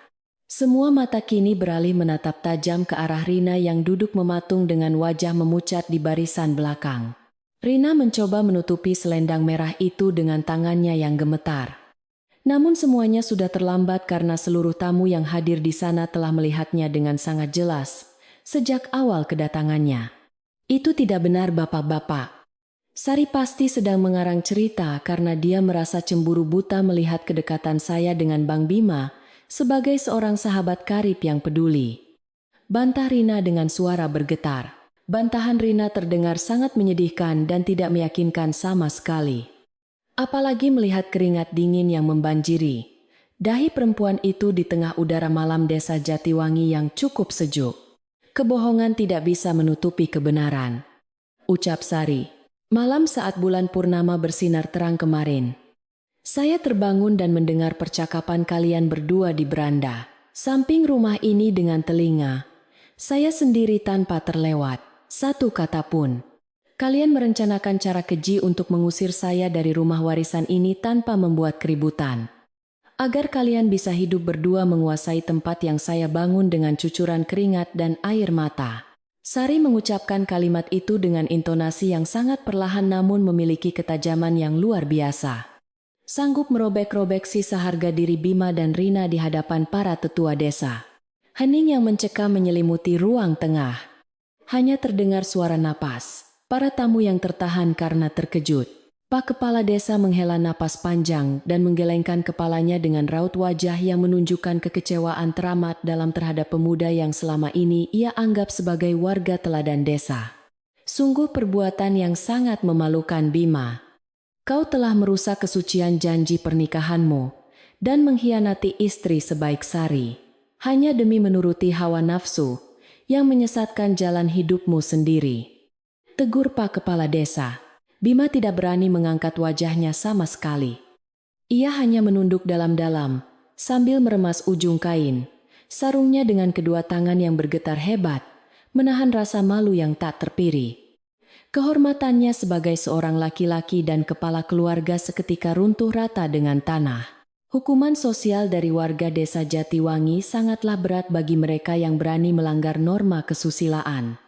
Semua mata kini beralih menatap tajam ke arah Rina yang duduk mematung dengan wajah memucat di barisan belakang. Rina mencoba menutupi selendang merah itu dengan tangannya yang gemetar. Namun semuanya sudah terlambat karena seluruh tamu yang hadir di sana telah melihatnya dengan sangat jelas sejak awal kedatangannya. Itu tidak benar, bapak-bapak. Sari pasti sedang mengarang cerita karena dia merasa cemburu buta melihat kedekatan saya dengan Bang Bima sebagai seorang sahabat karib yang peduli. Bantah Rina dengan suara bergetar. Bantahan Rina terdengar sangat menyedihkan dan tidak meyakinkan sama sekali. Apalagi melihat keringat dingin yang membanjiri dahi perempuan itu di tengah udara malam desa Jatiwangi yang cukup sejuk. Kebohongan tidak bisa menutupi kebenaran, ucap Sari. Malam saat bulan purnama bersinar terang kemarin, saya terbangun dan mendengar percakapan kalian berdua di beranda samping rumah ini dengan telinga saya sendiri tanpa terlewat satu kata pun. Kalian merencanakan cara keji untuk mengusir saya dari rumah warisan ini tanpa membuat keributan, agar kalian bisa hidup berdua menguasai tempat yang saya bangun dengan cucuran keringat dan air mata. Sari mengucapkan kalimat itu dengan intonasi yang sangat perlahan namun memiliki ketajaman yang luar biasa. Sanggup merobek-robek sisa harga diri Bima dan Rina di hadapan para tetua desa. Hening yang mencekam menyelimuti ruang tengah. Hanya terdengar suara napas para tamu yang tertahan karena terkejut. Pak Kepala Desa menghela napas panjang dan menggelengkan kepalanya dengan raut wajah yang menunjukkan kekecewaan teramat dalam terhadap pemuda yang selama ini ia anggap sebagai warga teladan desa. Sungguh perbuatan yang sangat memalukan, Bima. Kau telah merusak kesucian janji pernikahanmu dan mengkhianati istri sebaik Sari, hanya demi menuruti hawa nafsu yang menyesatkan jalan hidupmu sendiri. Tegur Pak Kepala Desa. Bima tidak berani mengangkat wajahnya sama sekali. Ia hanya menunduk dalam-dalam sambil meremas ujung kain sarungnya dengan kedua tangan yang bergetar hebat, menahan rasa malu yang tak terpiri. Kehormatannya sebagai seorang laki-laki dan kepala keluarga seketika runtuh rata dengan tanah. Hukuman sosial dari warga desa Jatiwangi sangatlah berat bagi mereka yang berani melanggar norma kesusilaan.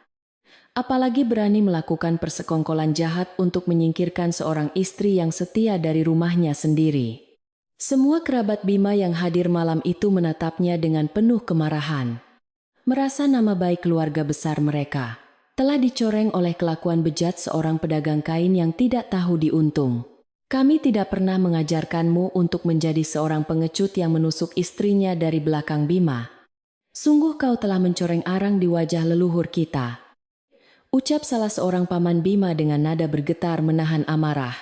Apalagi berani melakukan persekongkolan jahat untuk menyingkirkan seorang istri yang setia dari rumahnya sendiri. Semua kerabat Bima yang hadir malam itu menatapnya dengan penuh kemarahan. Merasa nama baik keluarga besar mereka telah dicoreng oleh kelakuan bejat seorang pedagang kain yang tidak tahu diuntung. Kami tidak pernah mengajarkanmu untuk menjadi seorang pengecut yang menusuk istrinya dari belakang, Bima. Sungguh kau telah mencoreng arang di wajah leluhur kita. Ucap salah seorang paman Bima dengan nada bergetar menahan amarah.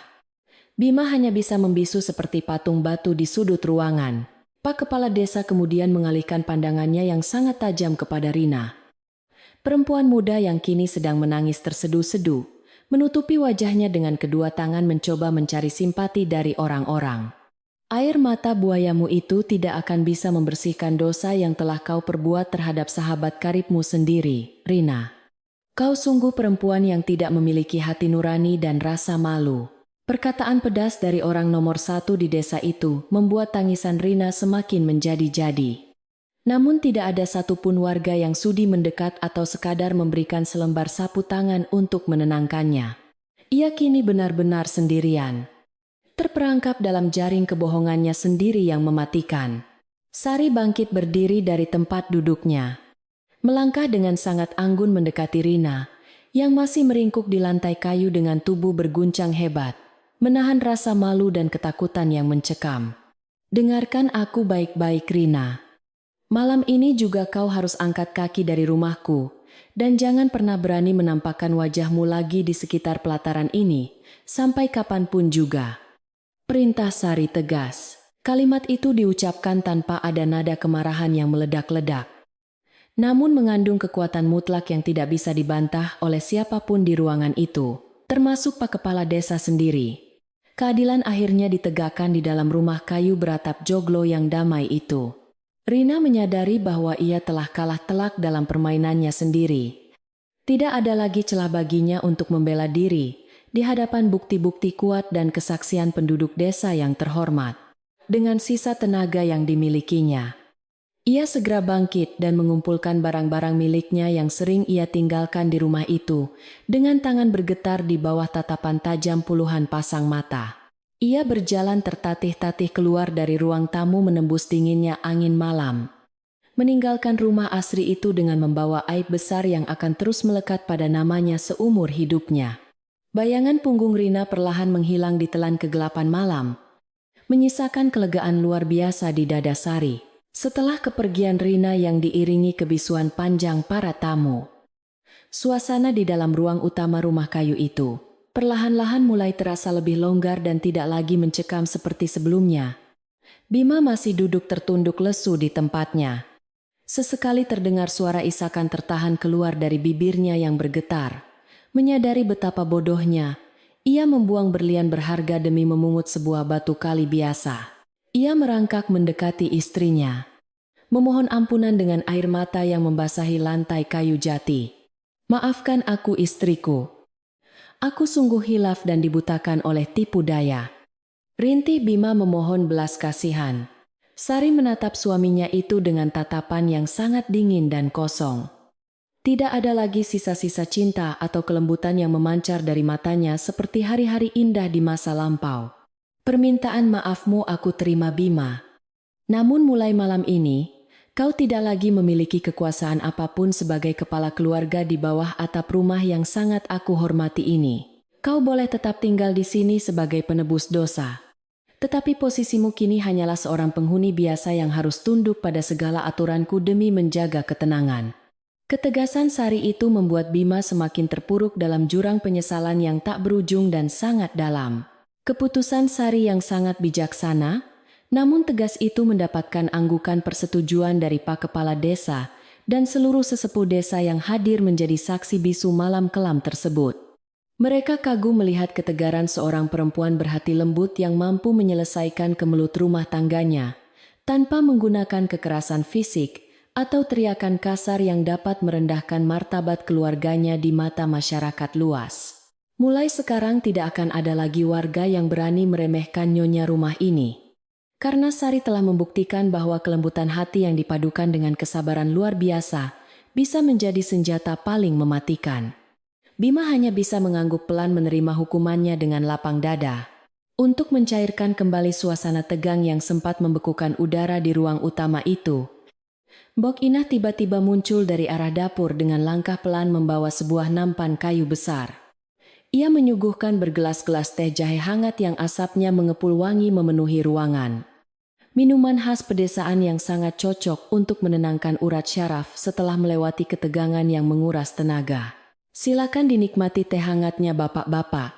Bima hanya bisa membisu seperti patung batu di sudut ruangan. Pak Kepala Desa kemudian mengalihkan pandangannya yang sangat tajam kepada Rina. Perempuan muda yang kini sedang menangis terseduh-seduh, menutupi wajahnya dengan kedua tangan mencoba mencari simpati dari orang-orang. Air mata buayamu itu tidak akan bisa membersihkan dosa yang telah kau perbuat terhadap sahabat karibmu sendiri, Rina. Kau sungguh perempuan yang tidak memiliki hati nurani dan rasa malu. Perkataan pedas dari orang nomor 1 di desa itu membuat tangisan Rina semakin menjadi-jadi. Namun tidak ada satupun warga yang sudi mendekat atau sekadar memberikan selembar sapu tangan untuk menenangkannya. Ia kini benar-benar sendirian, terperangkap dalam jaring kebohongannya sendiri yang mematikan. Sari bangkit berdiri dari tempat duduknya. Melangkah dengan sangat anggun mendekati Rina, yang masih meringkuk di lantai kayu dengan tubuh berguncang hebat, menahan rasa malu dan ketakutan yang mencekam. Dengarkan aku baik-baik, Rina. Malam ini juga kau harus angkat kaki dari rumahku, dan jangan pernah berani menampakkan wajahmu lagi di sekitar pelataran ini, sampai kapanpun juga. Perintah Sari tegas. Kalimat itu diucapkan tanpa ada nada kemarahan yang meledak-ledak. Namun mengandung kekuatan mutlak yang tidak bisa dibantah oleh siapapun di ruangan itu, termasuk Pak Kepala Desa sendiri. Keadilan akhirnya ditegakkan di dalam rumah kayu beratap joglo yang damai itu. Rina menyadari bahwa ia telah kalah telak dalam permainannya sendiri. Tidak ada lagi celah baginya untuk membela diri di hadapan bukti-bukti kuat dan kesaksian penduduk desa yang terhormat. Dengan sisa tenaga yang dimilikinya, ia segera bangkit dan mengumpulkan barang-barang miliknya yang sering ia tinggalkan di rumah itu, dengan tangan bergetar di bawah tatapan tajam puluhan pasang mata. Ia berjalan tertatih-tatih keluar dari ruang tamu menembus dinginnya angin malam, meninggalkan rumah asri itu dengan membawa aib besar yang akan terus melekat pada namanya seumur hidupnya. Bayangan punggung Rina perlahan menghilang di telan kegelapan malam, menyisakan kelegaan luar biasa di dada Sari. Setelah kepergian Rina yang diiringi kebisuan panjang para tamu, suasana di dalam ruang utama rumah kayu itu perlahan-lahan mulai terasa lebih longgar dan tidak lagi mencekam seperti sebelumnya. Bima masih duduk tertunduk lesu di tempatnya. Sesekali terdengar suara isakan tertahan keluar dari bibirnya yang bergetar. Menyadari betapa bodohnya, ia membuang berlian berharga demi memungut sebuah batu kali biasa. Ia merangkak mendekati istrinya, memohon ampunan dengan air mata yang membasahi lantai kayu jati. Maafkan aku, istriku. Aku sungguh hilaf dan dibutakan oleh tipu daya. Rintih Bima memohon belas kasihan. Sari menatap suaminya itu dengan tatapan yang sangat dingin dan kosong. Tidak ada lagi sisa-sisa cinta atau kelembutan yang memancar dari matanya seperti hari-hari indah di masa lampau. Permintaan maafmu aku terima, Bima. Namun mulai malam ini, Kau tidak lagi memiliki kekuasaan apapun sebagai kepala keluarga di bawah atap rumah yang sangat aku hormati ini. Kau boleh tetap tinggal di sini sebagai penebus dosa. Tetapi posisimu kini hanyalah seorang penghuni biasa yang harus tunduk pada segala aturanku demi menjaga ketenangan. Ketegasan Sari itu membuat Bima semakin terpuruk dalam jurang penyesalan yang tak berujung dan sangat dalam. Keputusan Sari yang sangat bijaksana, namun tegas itu mendapatkan anggukan persetujuan dari Pak Kepala Desa dan seluruh sesepuh desa yang hadir menjadi saksi bisu malam kelam tersebut. Mereka kagum melihat ketegaran seorang perempuan berhati lembut yang mampu menyelesaikan kemelut rumah tangganya, tanpa menggunakan kekerasan fisik atau teriakan kasar yang dapat merendahkan martabat keluarganya di mata masyarakat luas. Mulai sekarang tidak akan ada lagi warga yang berani meremehkan nyonya rumah ini. Karena Sari telah membuktikan bahwa kelembutan hati yang dipadukan dengan kesabaran luar biasa bisa menjadi senjata paling mematikan. Bima hanya bisa mengangguk pelan menerima hukumannya dengan lapang dada. Untuk mencairkan kembali suasana tegang yang sempat membekukan udara di ruang utama itu, Mbok Inah tiba-tiba muncul dari arah dapur dengan langkah pelan membawa sebuah nampan kayu besar. Ia menyuguhkan bergelas-gelas teh jahe hangat yang asapnya mengepul wangi memenuhi ruangan. Minuman khas pedesaan yang sangat cocok untuk menenangkan urat syaraf setelah melewati ketegangan yang menguras tenaga. Silakan dinikmati teh hangatnya bapak-bapak.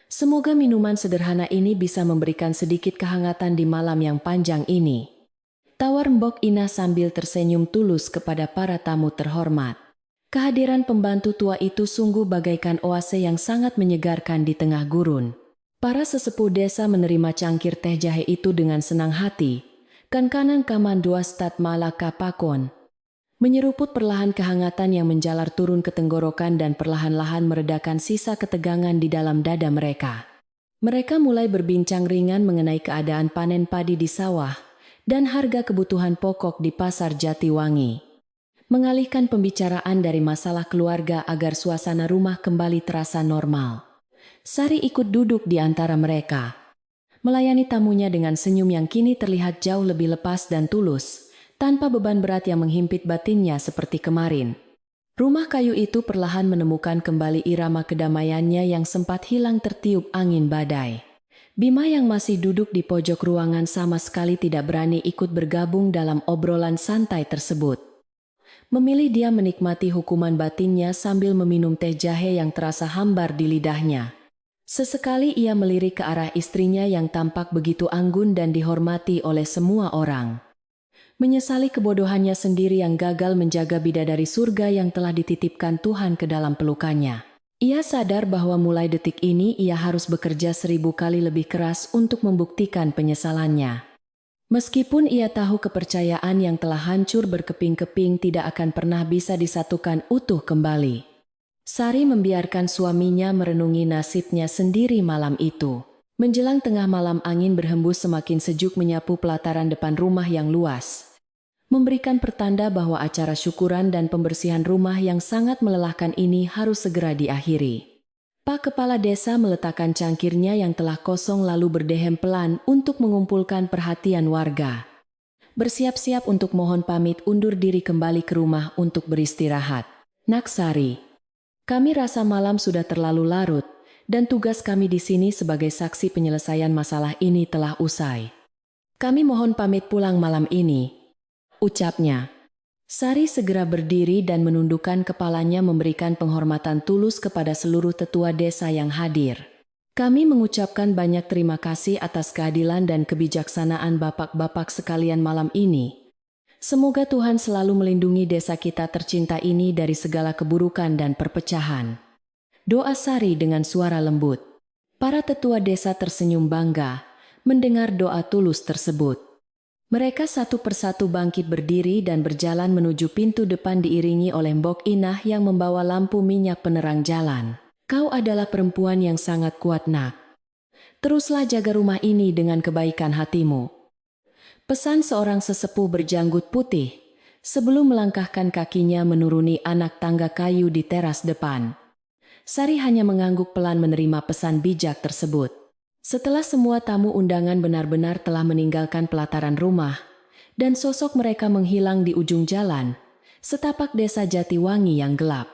Semoga minuman sederhana ini bisa memberikan sedikit kehangatan di malam yang panjang ini. Tawar Mbok Inah sambil tersenyum tulus kepada para tamu terhormat. Kehadiran pembantu tua itu sungguh bagaikan oase yang sangat menyegarkan di tengah gurun. Para sesepuh desa menerima cangkir teh jahe itu dengan senang hati. Kan-kanan kaman dua stat malaka pakon. Menyeruput perlahan kehangatan yang menjalar turun ke tenggorokan dan perlahan-lahan meredakan sisa ketegangan di dalam dada mereka. Mereka mulai berbincang ringan mengenai keadaan panen padi di sawah dan harga kebutuhan pokok di pasar Jatiwangi. Mengalihkan pembicaraan dari masalah keluarga agar suasana rumah kembali terasa normal. Sari ikut duduk di antara mereka, melayani tamunya dengan senyum yang kini terlihat jauh lebih lepas dan tulus, tanpa beban berat yang menghimpit batinnya seperti kemarin. Rumah kayu itu perlahan menemukan kembali irama kedamaiannya yang sempat hilang tertiup angin badai. Bima yang masih duduk di pojok ruangan sama sekali tidak berani ikut bergabung dalam obrolan santai tersebut. Memilih dia menikmati hukuman batinnya sambil meminum teh jahe yang terasa hambar di lidahnya. Sesekali ia melirik ke arah istrinya yang tampak begitu anggun dan dihormati oleh semua orang. Menyesali kebodohannya sendiri yang gagal menjaga bidadari surga yang telah dititipkan Tuhan ke dalam pelukannya. Ia sadar bahwa mulai detik ini ia harus bekerja 1000 kali lebih keras untuk membuktikan penyesalannya. Meskipun ia tahu kepercayaan yang telah hancur berkeping-keping tidak akan pernah bisa disatukan utuh kembali. Sari membiarkan suaminya merenungi nasibnya sendiri malam itu. Menjelang tengah malam angin berhembus semakin sejuk menyapu pelataran depan rumah yang luas, memberikan pertanda bahwa acara syukuran dan pembersihan rumah yang sangat melelahkan ini harus segera diakhiri. Pak Kepala Desa meletakkan cangkirnya yang telah kosong lalu berdehem pelan untuk mengumpulkan perhatian warga. Bersiap-siap untuk mohon pamit undur diri kembali ke rumah untuk beristirahat. Nak Sari, kami rasa malam sudah terlalu larut, dan tugas kami di sini sebagai saksi penyelesaian masalah ini telah usai. Kami mohon pamit pulang malam ini, ucapnya. Sari segera berdiri dan menundukkan kepalanya memberikan penghormatan tulus kepada seluruh tetua desa yang hadir. Kami mengucapkan banyak terima kasih atas keadilan dan kebijaksanaan bapak-bapak sekalian malam ini. Semoga Tuhan selalu melindungi desa kita tercinta ini dari segala keburukan dan perpecahan. Doa Sari dengan suara lembut. Para tetua desa tersenyum bangga mendengar doa tulus tersebut. Mereka satu persatu bangkit berdiri dan berjalan menuju pintu depan diiringi oleh Mbok Inah yang membawa lampu minyak penerang jalan. Kau adalah perempuan yang sangat kuat, nak. Teruslah jaga rumah ini dengan kebaikan hatimu. Pesan seorang sesepuh berjanggut putih sebelum melangkahkan kakinya menuruni anak tangga kayu di teras depan. Sari hanya mengangguk pelan menerima pesan bijak tersebut. Setelah semua tamu undangan benar-benar telah meninggalkan pelataran rumah, dan sosok mereka menghilang di ujung jalan, setapak desa Jatiwangi yang gelap.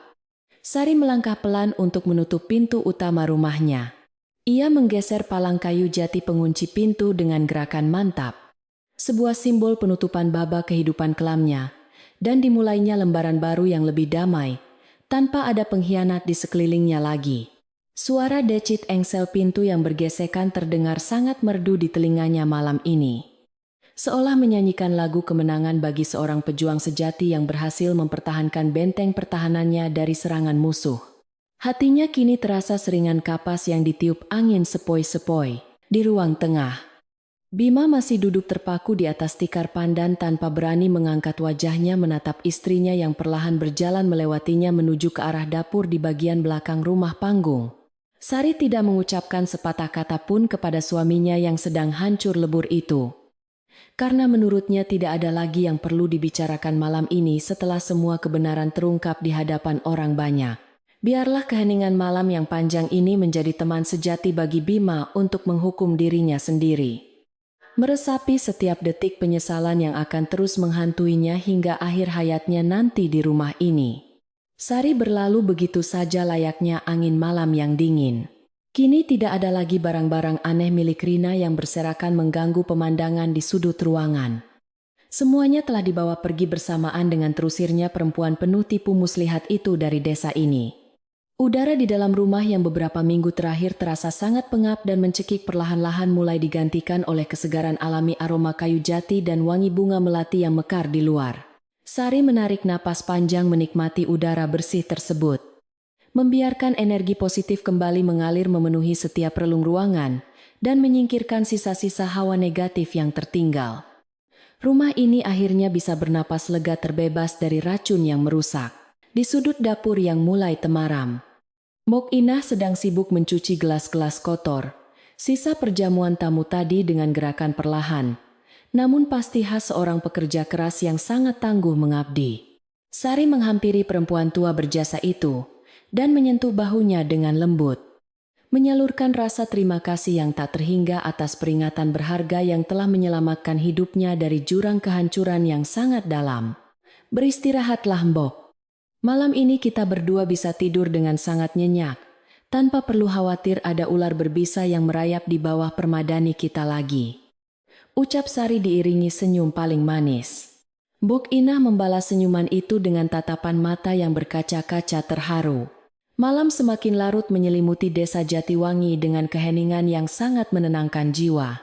Sari melangkah pelan untuk menutup pintu utama rumahnya. Ia menggeser palang kayu jati pengunci pintu dengan gerakan mantap. Sebuah simbol penutupan babak kehidupan kelamnya, dan dimulainya lembaran baru yang lebih damai, tanpa ada pengkhianat di sekelilingnya lagi. Suara decit engsel pintu yang bergesekan terdengar sangat merdu di telinganya malam ini. Seolah menyanyikan lagu kemenangan bagi seorang pejuang sejati yang berhasil mempertahankan benteng pertahanannya dari serangan musuh. Hatinya kini terasa seringan kapas yang ditiup angin sepoi-sepoi. Di ruang tengah, Bima masih duduk terpaku di atas tikar pandan tanpa berani mengangkat wajahnya menatap istrinya yang perlahan berjalan melewatinya menuju ke arah dapur di bagian belakang rumah panggung. Sari tidak mengucapkan sepatah kata pun kepada suaminya yang sedang hancur lebur itu. Karena menurutnya tidak ada lagi yang perlu dibicarakan malam ini setelah semua kebenaran terungkap di hadapan orang banyak. Biarlah keheningan malam yang panjang ini menjadi teman sejati bagi Bima untuk menghukum dirinya sendiri. Meresapi setiap detik penyesalan yang akan terus menghantuinya hingga akhir hayatnya nanti di rumah ini. Sari berlalu begitu saja layaknya angin malam yang dingin. Kini tidak ada lagi barang-barang aneh milik Rina yang berserakan mengganggu pemandangan di sudut ruangan. Semuanya telah dibawa pergi bersamaan dengan terusirnya perempuan penuh tipu muslihat itu dari desa ini. Udara di dalam rumah yang beberapa minggu terakhir terasa sangat pengap dan mencekik perlahan-lahan mulai digantikan oleh kesegaran alami aroma kayu jati dan wangi bunga melati yang mekar di luar. Sari menarik napas panjang menikmati udara bersih tersebut. Membiarkan energi positif kembali mengalir memenuhi setiap relung ruangan dan menyingkirkan sisa-sisa hawa negatif yang tertinggal. Rumah ini akhirnya bisa bernapas lega terbebas dari racun yang merusak. Di sudut dapur yang mulai temaram, Mok Inah sedang sibuk mencuci gelas-gelas kotor, sisa perjamuan tamu tadi dengan gerakan perlahan, namun pasti khas seorang pekerja keras yang sangat tangguh mengabdi. Sari menghampiri perempuan tua berjasa itu dan menyentuh bahunya dengan lembut. Menyalurkan rasa terima kasih yang tak terhingga atas peringatan berharga yang telah menyelamatkan hidupnya dari jurang kehancuran yang sangat dalam. Beristirahatlah Mbok. Malam ini kita berdua bisa tidur dengan sangat nyenyak, tanpa perlu khawatir ada ular berbisa yang merayap di bawah permadani kita lagi. Ucap Sari diiringi senyum paling manis. Mbok Inah membalas senyuman itu dengan tatapan mata yang berkaca-kaca terharu. Malam semakin larut menyelimuti desa Jatiwangi dengan keheningan yang sangat menenangkan jiwa.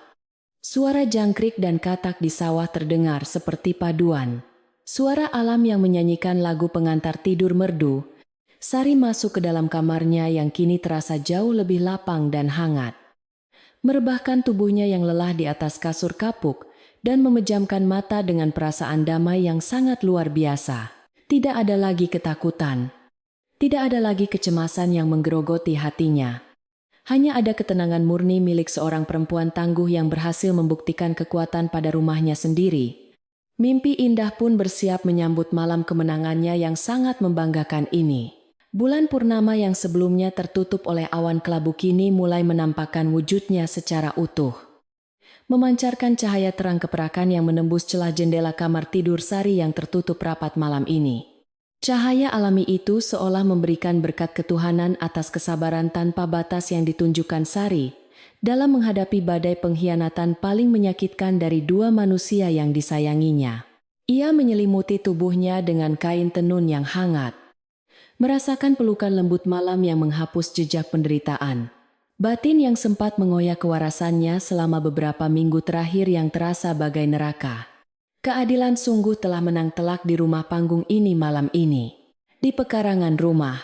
Suara jangkrik dan katak di sawah terdengar seperti paduan. Suara alam yang menyanyikan lagu pengantar tidur merdu. Sari masuk ke dalam kamarnya yang kini terasa jauh lebih lapang dan hangat. Merebahkan tubuhnya yang lelah di atas kasur kapuk dan memejamkan mata dengan perasaan damai yang sangat luar biasa. Tidak ada lagi ketakutan. Tidak ada lagi kecemasan yang menggerogoti hatinya. Hanya ada ketenangan murni milik seorang perempuan tangguh yang berhasil membuktikan kekuatan pada rumahnya sendiri. Mimpi indah pun bersiap menyambut malam kemenangannya yang sangat membanggakan ini. Bulan purnama yang sebelumnya tertutup oleh awan kelabu kini mulai menampakkan wujudnya secara utuh. Memancarkan cahaya terang keperakan yang menembus celah jendela kamar tidur Sari yang tertutup rapat malam ini. Cahaya alami itu seolah memberikan berkat ketuhanan atas kesabaran tanpa batas yang ditunjukkan Sari dalam menghadapi badai pengkhianatan paling menyakitkan dari dua manusia yang disayanginya. Ia menyelimuti tubuhnya dengan kain tenun yang hangat. Merasakan pelukan lembut malam yang menghapus jejak penderitaan. Batin yang sempat mengoyak kewarasannya selama beberapa minggu terakhir yang terasa bagai neraka. Keadilan sungguh telah menang telak di rumah panggung ini malam ini. Di pekarangan rumah,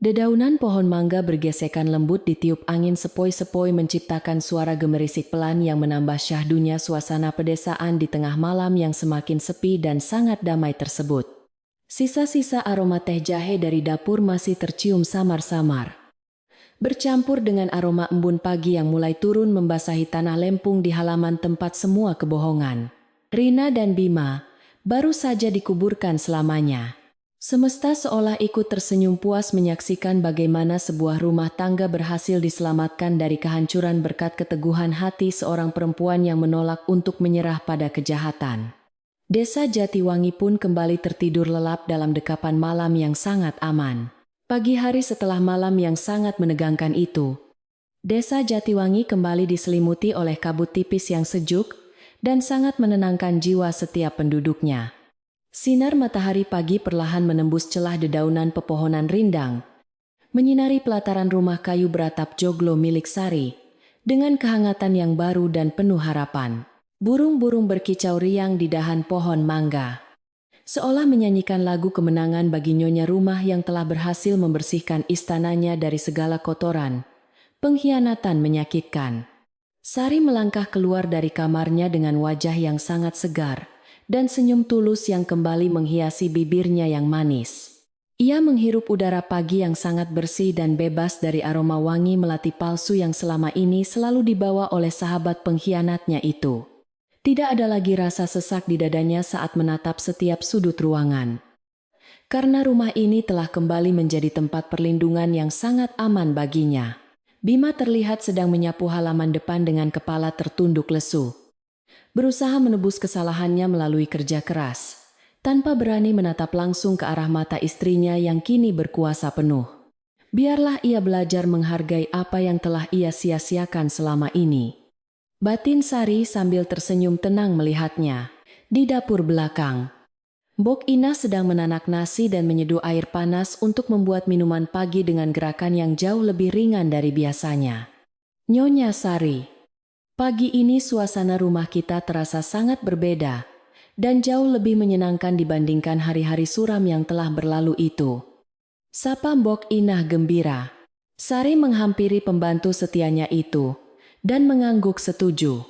dedaunan pohon mangga bergesekan lembut ditiup angin sepoi-sepoi menciptakan suara gemerisik pelan yang menambah syahdunya suasana pedesaan di tengah malam yang semakin sepi dan sangat damai tersebut. Sisa-sisa aroma teh jahe dari dapur masih tercium samar-samar. Bercampur dengan aroma embun pagi yang mulai turun membasahi tanah lempung di halaman tempat semua kebohongan Rina dan Bima baru saja dikuburkan selamanya. Semesta seolah ikut tersenyum puas menyaksikan bagaimana sebuah rumah tangga berhasil diselamatkan dari kehancuran berkat keteguhan hati seorang perempuan yang menolak untuk menyerah pada kejahatan. Desa Jatiwangi pun kembali tertidur lelap dalam dekapan malam yang sangat aman. Pagi hari setelah malam yang sangat menegangkan itu, Desa Jatiwangi kembali diselimuti oleh kabut tipis yang sejuk dan sangat menenangkan jiwa setiap penduduknya. Sinar matahari pagi perlahan menembus celah dedaunan pepohonan rindang, menyinari pelataran rumah kayu beratap joglo milik Sari, dengan kehangatan yang baru dan penuh harapan. Burung-burung berkicau riang di dahan pohon mangga, seolah menyanyikan lagu kemenangan bagi nyonya rumah yang telah berhasil membersihkan istananya dari segala kotoran, pengkhianatan menyakitkan. Sari melangkah keluar dari kamarnya dengan wajah yang sangat segar dan senyum tulus yang kembali menghiasi bibirnya yang manis. Ia menghirup udara pagi yang sangat bersih dan bebas dari aroma wangi melati palsu yang selama ini selalu dibawa oleh sahabat pengkhianatnya itu. Tidak ada lagi rasa sesak di dadanya saat menatap setiap sudut ruangan. Karena rumah ini telah kembali menjadi tempat perlindungan yang sangat aman baginya. Bima terlihat sedang menyapu halaman depan dengan kepala tertunduk lesu. Berusaha menebus kesalahannya melalui kerja keras, tanpa berani menatap langsung ke arah mata istrinya yang kini berkuasa penuh. Biarlah ia belajar menghargai apa yang telah ia sia-siakan selama ini. Batin Sari sambil tersenyum tenang melihatnya. Di dapur belakang, Mbok Ina sedang menanak nasi dan menyeduh air panas untuk membuat minuman pagi dengan gerakan yang jauh lebih ringan dari biasanya. Nyonya Sari, pagi ini suasana rumah kita terasa sangat berbeda dan jauh lebih menyenangkan dibandingkan hari-hari suram yang telah berlalu itu. Sapa Mbok Ina gembira. Sari menghampiri pembantu setianya itu dan mengangguk setuju.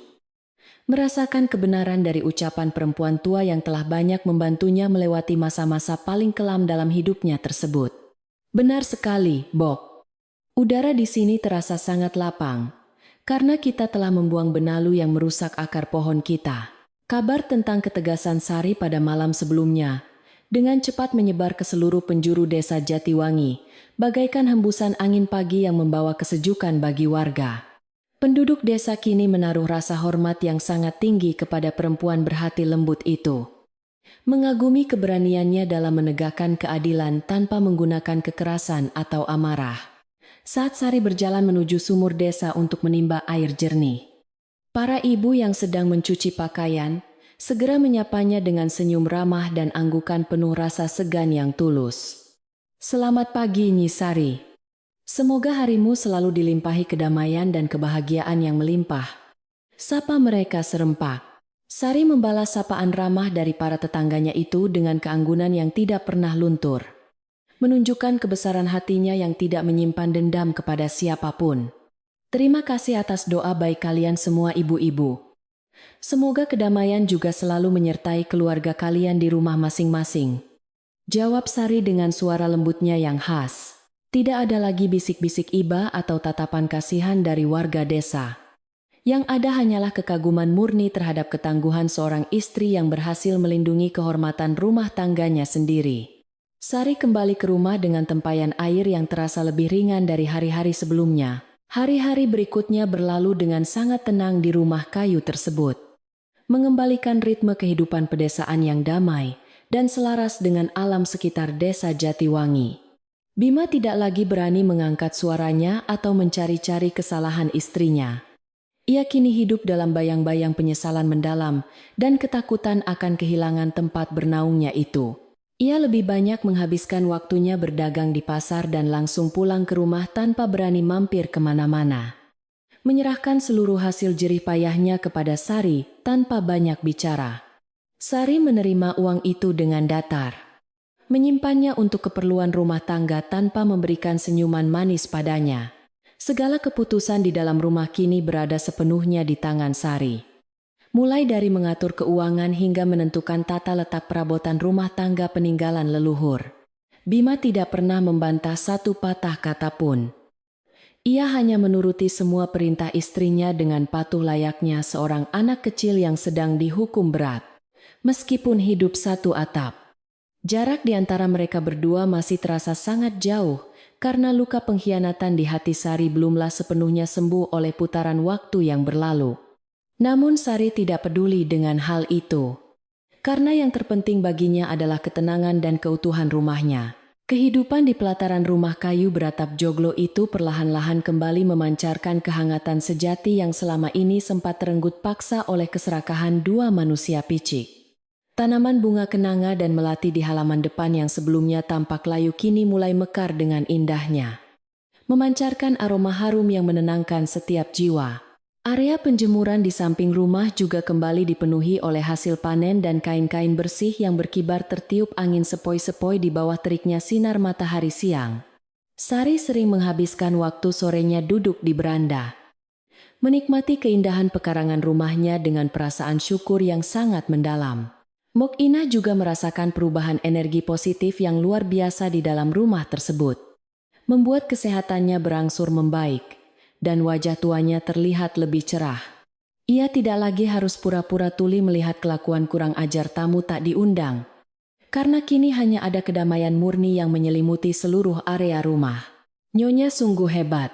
Merasakan kebenaran dari ucapan perempuan tua yang telah banyak membantunya melewati masa-masa paling kelam dalam hidupnya tersebut. Benar sekali, Bok. Udara di sini terasa sangat lapang, karena kita telah membuang benalu yang merusak akar pohon kita. Kabar tentang ketegasan Sari pada malam sebelumnya, dengan cepat menyebar ke seluruh penjuru desa Jatiwangi, bagaikan hembusan angin pagi yang membawa kesejukan bagi warga. Penduduk desa kini menaruh rasa hormat yang sangat tinggi kepada perempuan berhati lembut itu. Mengagumi keberaniannya dalam menegakkan keadilan tanpa menggunakan kekerasan atau amarah. Saat Sari berjalan menuju sumur desa untuk menimba air jernih, para ibu yang sedang mencuci pakaian segera menyapanya dengan senyum ramah dan anggukan penuh rasa segan yang tulus. Selamat pagi, Nyi Sari. Semoga harimu selalu dilimpahi kedamaian dan kebahagiaan yang melimpah. Sapa mereka serempak. Sari membalas sapaan ramah dari para tetangganya itu dengan keanggunan yang tidak pernah luntur, menunjukkan kebesaran hatinya yang tidak menyimpan dendam kepada siapapun. Terima kasih atas doa baik kalian semua ibu-ibu. Semoga kedamaian juga selalu menyertai keluarga kalian di rumah masing-masing. Jawab Sari dengan suara lembutnya yang khas. Tidak ada lagi bisik-bisik iba atau tatapan kasihan dari warga desa. Yang ada hanyalah kekaguman murni terhadap ketangguhan seorang istri yang berhasil melindungi kehormatan rumah tangganya sendiri. Sari kembali ke rumah dengan tempayan air yang terasa lebih ringan dari hari-hari sebelumnya. Hari-hari berikutnya berlalu dengan sangat tenang di rumah kayu tersebut, mengembalikan ritme kehidupan pedesaan yang damai dan selaras dengan alam sekitar desa Jatiwangi. Bima tidak lagi berani mengangkat suaranya atau mencari-cari kesalahan istrinya. Ia kini hidup dalam bayang-bayang penyesalan mendalam dan ketakutan akan kehilangan tempat bernaungnya itu. Ia lebih banyak menghabiskan waktunya berdagang di pasar dan langsung pulang ke rumah tanpa berani mampir kemana-mana. Menyerahkan seluruh hasil jerih payahnya kepada Sari tanpa banyak bicara. Sari menerima uang itu dengan datar, menyimpannya untuk keperluan rumah tangga tanpa memberikan senyuman manis padanya. Segala keputusan di dalam rumah kini berada sepenuhnya di tangan Sari. Mulai dari mengatur keuangan hingga menentukan tata letak perabotan rumah tangga peninggalan leluhur. Bima tidak pernah membantah satu patah kata pun. Ia hanya menuruti semua perintah istrinya dengan patuh layaknya seorang anak kecil yang sedang dihukum berat. Meskipun hidup satu atap, jarak di antara mereka berdua masih terasa sangat jauh karena luka pengkhianatan di hati Sari belumlah sepenuhnya sembuh oleh putaran waktu yang berlalu. Namun Sari tidak peduli dengan hal itu. Karena yang terpenting baginya adalah ketenangan dan keutuhan rumahnya. Kehidupan di pelataran rumah kayu beratap joglo itu perlahan-lahan kembali memancarkan kehangatan sejati yang selama ini sempat terenggut paksa oleh keserakahan dua manusia picik. Tanaman bunga kenanga dan melati di halaman depan yang sebelumnya tampak layu kini mulai mekar dengan indahnya, memancarkan aroma harum yang menenangkan setiap jiwa. Area penjemuran di samping rumah juga kembali dipenuhi oleh hasil panen dan kain-kain bersih yang berkibar tertiup angin sepoi-sepoi di bawah teriknya sinar matahari siang. Sari sering menghabiskan waktu sorenya duduk di beranda, menikmati keindahan pekarangan rumahnya dengan perasaan syukur yang sangat mendalam. Mok Ina juga merasakan perubahan energi positif yang luar biasa di dalam rumah tersebut, membuat kesehatannya berangsur membaik dan wajah tuanya terlihat lebih cerah. Ia tidak lagi harus pura-pura tuli melihat kelakuan kurang ajar tamu tak diundang, karena kini hanya ada kedamaian murni yang menyelimuti seluruh area rumah. Nyonya sungguh hebat.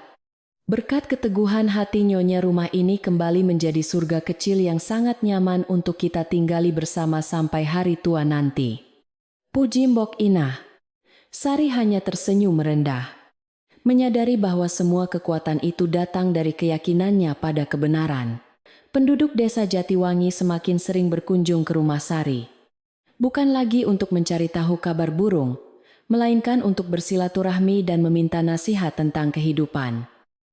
Berkat keteguhan hati Nyonya, rumah ini kembali menjadi surga kecil yang sangat nyaman untuk kita tinggali bersama sampai hari tua nanti. Puji Mbok Ina. Sari hanya tersenyum merendah, menyadari bahwa semua kekuatan itu datang dari keyakinannya pada kebenaran. Penduduk desa Jatiwangi semakin sering berkunjung ke rumah Sari, bukan lagi untuk mencari tahu kabar burung, melainkan untuk bersilaturahmi dan meminta nasihat tentang kehidupan.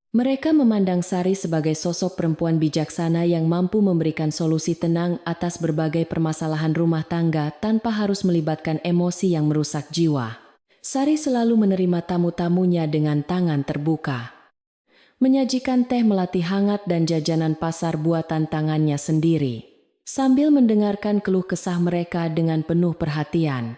Mereka memandang Sari sebagai sosok perempuan bijaksana yang mampu memberikan solusi tenang atas berbagai permasalahan rumah tangga tanpa harus melibatkan emosi yang merusak jiwa. Sari selalu menerima tamu-tamunya dengan tangan terbuka, menyajikan teh melati hangat dan jajanan pasar buatan tangannya sendiri, sambil mendengarkan keluh kesah mereka dengan penuh perhatian.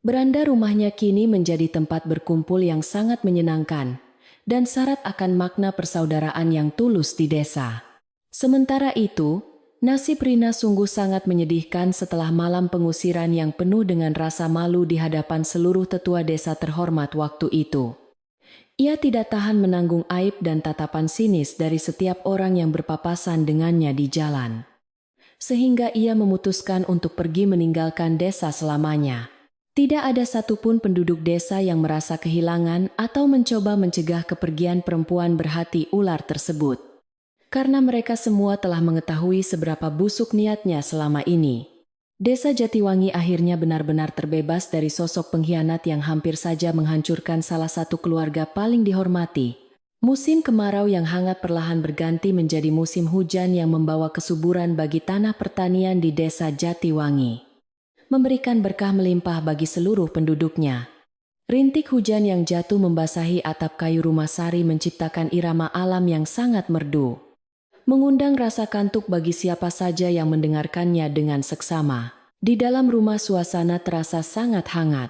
Beranda rumahnya kini menjadi tempat berkumpul yang sangat menyenangkan dan syarat akan makna persaudaraan yang tulus di desa. Sementara itu, nasib Rina sungguh sangat menyedihkan setelah malam pengusiran yang penuh dengan rasa malu di hadapan seluruh tetua desa terhormat waktu itu. Ia tidak tahan menanggung aib dan tatapan sinis dari setiap orang yang berpapasan dengannya di jalan, sehingga ia memutuskan untuk pergi meninggalkan desa selamanya. Tidak ada satupun penduduk desa yang merasa kehilangan atau mencoba mencegah kepergian perempuan berhati ular tersebut, karena mereka semua telah mengetahui seberapa busuk niatnya selama ini. Desa Jatiwangi akhirnya benar-benar terbebas dari sosok pengkhianat yang hampir saja menghancurkan salah satu keluarga paling dihormati. Musim kemarau yang hangat perlahan berganti menjadi musim hujan yang membawa kesuburan bagi tanah pertanian di desa Jatiwangi, memberikan berkah melimpah bagi seluruh penduduknya. Rintik hujan yang jatuh membasahi atap kayu rumah Sari menciptakan irama alam yang sangat merdu, mengundang rasa kantuk bagi siapa saja yang mendengarkannya dengan seksama. Di dalam rumah suasana terasa sangat hangat,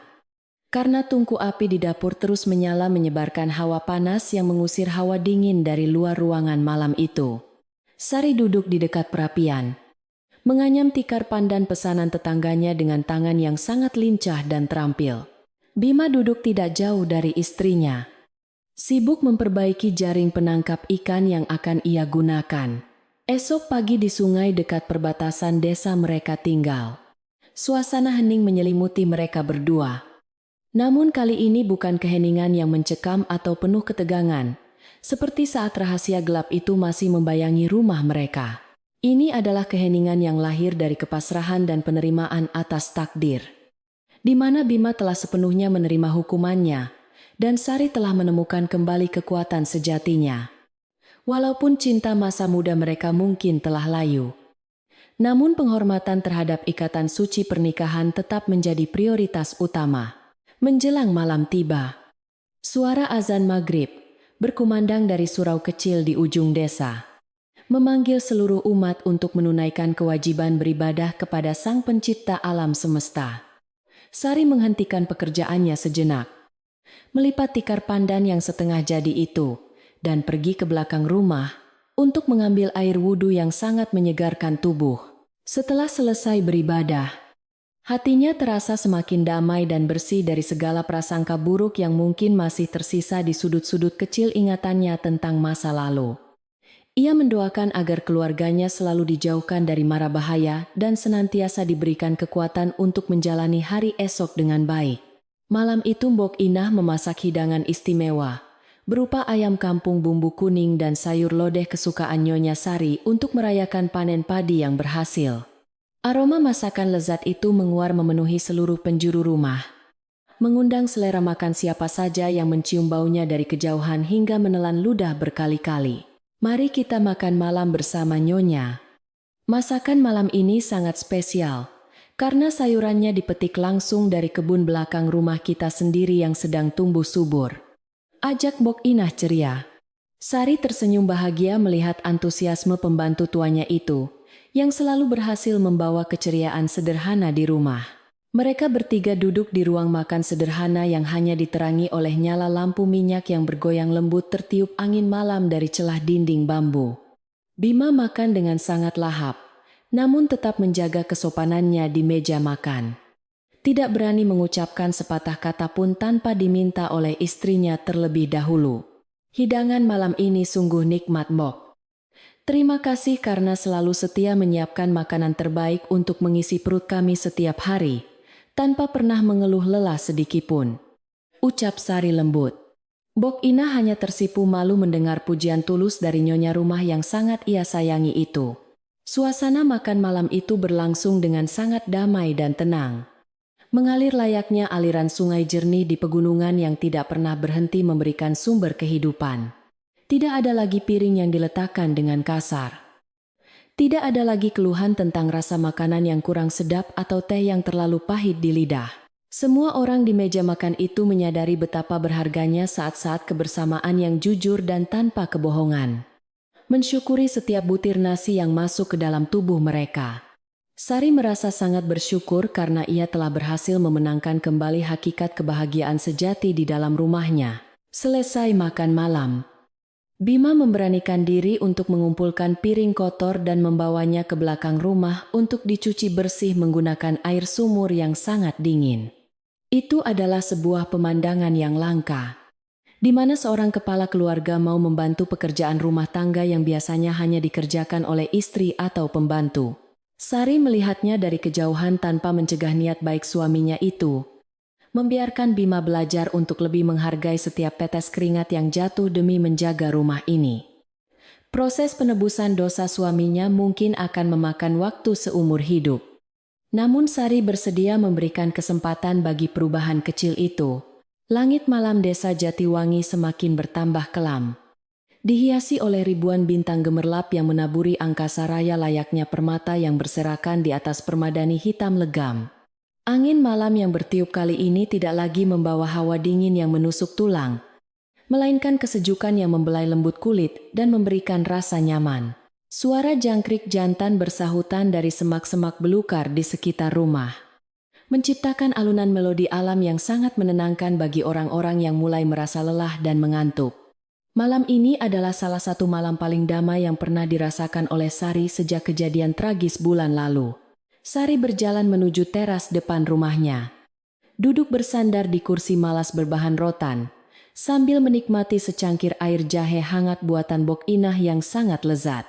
karena tungku api di dapur terus menyala menyebarkan hawa panas yang mengusir hawa dingin dari luar ruangan malam itu. Sari duduk di dekat perapian, menganyam tikar pandan pesanan tetangganya dengan tangan yang sangat lincah dan terampil. Bima duduk tidak jauh dari istrinya, sibuk memperbaiki jaring penangkap ikan yang akan ia gunakan esok pagi di sungai dekat perbatasan desa mereka tinggal. Suasana hening menyelimuti mereka berdua. Namun kali ini bukan keheningan yang mencekam atau penuh ketegangan, seperti saat rahasia gelap itu masih membayangi rumah mereka. Ini adalah keheningan yang lahir dari kepasrahan dan penerimaan atas takdir, di mana Bima telah sepenuhnya menerima hukumannya, dan Sari telah menemukan kembali kekuatan sejatinya. Walaupun cinta masa muda mereka mungkin telah layu, namun penghormatan terhadap ikatan suci pernikahan tetap menjadi prioritas utama. Menjelang malam tiba, suara azan maghrib berkumandang dari surau kecil di ujung desa, memanggil seluruh umat untuk menunaikan kewajiban beribadah kepada Sang Pencipta alam semesta. Sari menghentikan pekerjaannya sejenak, melipat tikar pandan yang setengah jadi itu, dan pergi ke belakang rumah untuk mengambil air wudhu yang sangat menyegarkan tubuh. Setelah selesai beribadah, hatinya terasa semakin damai dan bersih dari segala prasangka buruk yang mungkin masih tersisa di sudut-sudut kecil ingatannya tentang masa lalu. Ia mendoakan agar keluarganya selalu dijauhkan dari mara bahaya dan senantiasa diberikan kekuatan untuk menjalani hari esok dengan baik. Malam itu Mbok Inah memasak hidangan istimewa, berupa ayam kampung bumbu kuning dan sayur lodeh kesukaan Nyonya Sari untuk merayakan panen padi yang berhasil. Aroma masakan lezat itu menguar memenuhi seluruh penjuru rumah, mengundang selera makan siapa saja yang mencium baunya dari kejauhan hingga menelan ludah berkali-kali. Mari kita makan malam bersama Nyonya. Masakan malam ini sangat spesial, karena sayurannya dipetik langsung dari kebun belakang rumah kita sendiri yang sedang tumbuh subur. Ajak Mbok Inah ceria. Sari tersenyum bahagia melihat antusiasme pembantu tuanya itu, yang selalu berhasil membawa keceriaan sederhana di rumah. Mereka bertiga duduk di ruang makan sederhana yang hanya diterangi oleh nyala lampu minyak yang bergoyang lembut tertiup angin malam dari celah dinding bambu. Bima makan dengan sangat lahap, namun tetap menjaga kesopanannya di meja makan. Tidak berani mengucapkan sepatah kata pun tanpa diminta oleh istrinya terlebih dahulu. Hidangan malam ini sungguh nikmat, Mbok. Terima kasih karena selalu setia menyiapkan makanan terbaik untuk mengisi perut kami setiap hari, tanpa pernah mengeluh lelah sedikitpun. Ucap Sari lembut. Mbok Inah hanya tersipu malu mendengar pujian tulus dari nyonya rumah yang sangat ia sayangi itu. Suasana makan malam itu berlangsung dengan sangat damai dan tenang. Mengalir layaknya aliran sungai jernih di pegunungan yang tidak pernah berhenti memberikan sumber kehidupan. Tidak ada lagi piring yang diletakkan dengan kasar. Tidak ada lagi keluhan tentang rasa makanan yang kurang sedap atau teh yang terlalu pahit di lidah. Semua orang di meja makan itu menyadari betapa berharganya saat-saat kebersamaan yang jujur dan tanpa kebohongan. Mensyukuri setiap butir nasi yang masuk ke dalam tubuh mereka. Sari merasa sangat bersyukur karena ia telah berhasil memenangkan kembali hakikat kebahagiaan sejati di dalam rumahnya. Selesai makan malam, Bima memberanikan diri untuk mengumpulkan piring kotor dan membawanya ke belakang rumah untuk dicuci bersih menggunakan air sumur yang sangat dingin. Itu adalah sebuah pemandangan yang langka, di mana seorang kepala keluarga mau membantu pekerjaan rumah tangga yang biasanya hanya dikerjakan oleh istri atau pembantu. Sari melihatnya dari kejauhan tanpa mencegah niat baik suaminya itu, membiarkan Bima belajar untuk lebih menghargai setiap tetes keringat yang jatuh demi menjaga rumah ini. Proses penebusan dosa suaminya mungkin akan memakan waktu seumur hidup. Namun Sari bersedia memberikan kesempatan bagi perubahan kecil itu. Langit malam desa Jatiwangi semakin bertambah kelam, dihiasi oleh ribuan bintang gemerlap yang menaburi angkasa raya layaknya permata yang berserakan di atas permadani hitam legam. Angin malam yang bertiup kali ini tidak lagi membawa hawa dingin yang menusuk tulang, melainkan kesejukan yang membelai lembut kulit dan memberikan rasa nyaman. Suara jangkrik jantan bersahutan dari semak-semak belukar di sekitar rumah, menciptakan alunan melodi alam yang sangat menenangkan bagi orang-orang yang mulai merasa lelah dan mengantuk. Malam ini adalah salah satu malam paling damai yang pernah dirasakan oleh Sari sejak kejadian tragis bulan lalu. Sari berjalan menuju teras depan rumahnya. Duduk bersandar di kursi malas berbahan rotan, sambil menikmati secangkir air jahe hangat buatan Mbok Inah yang sangat lezat.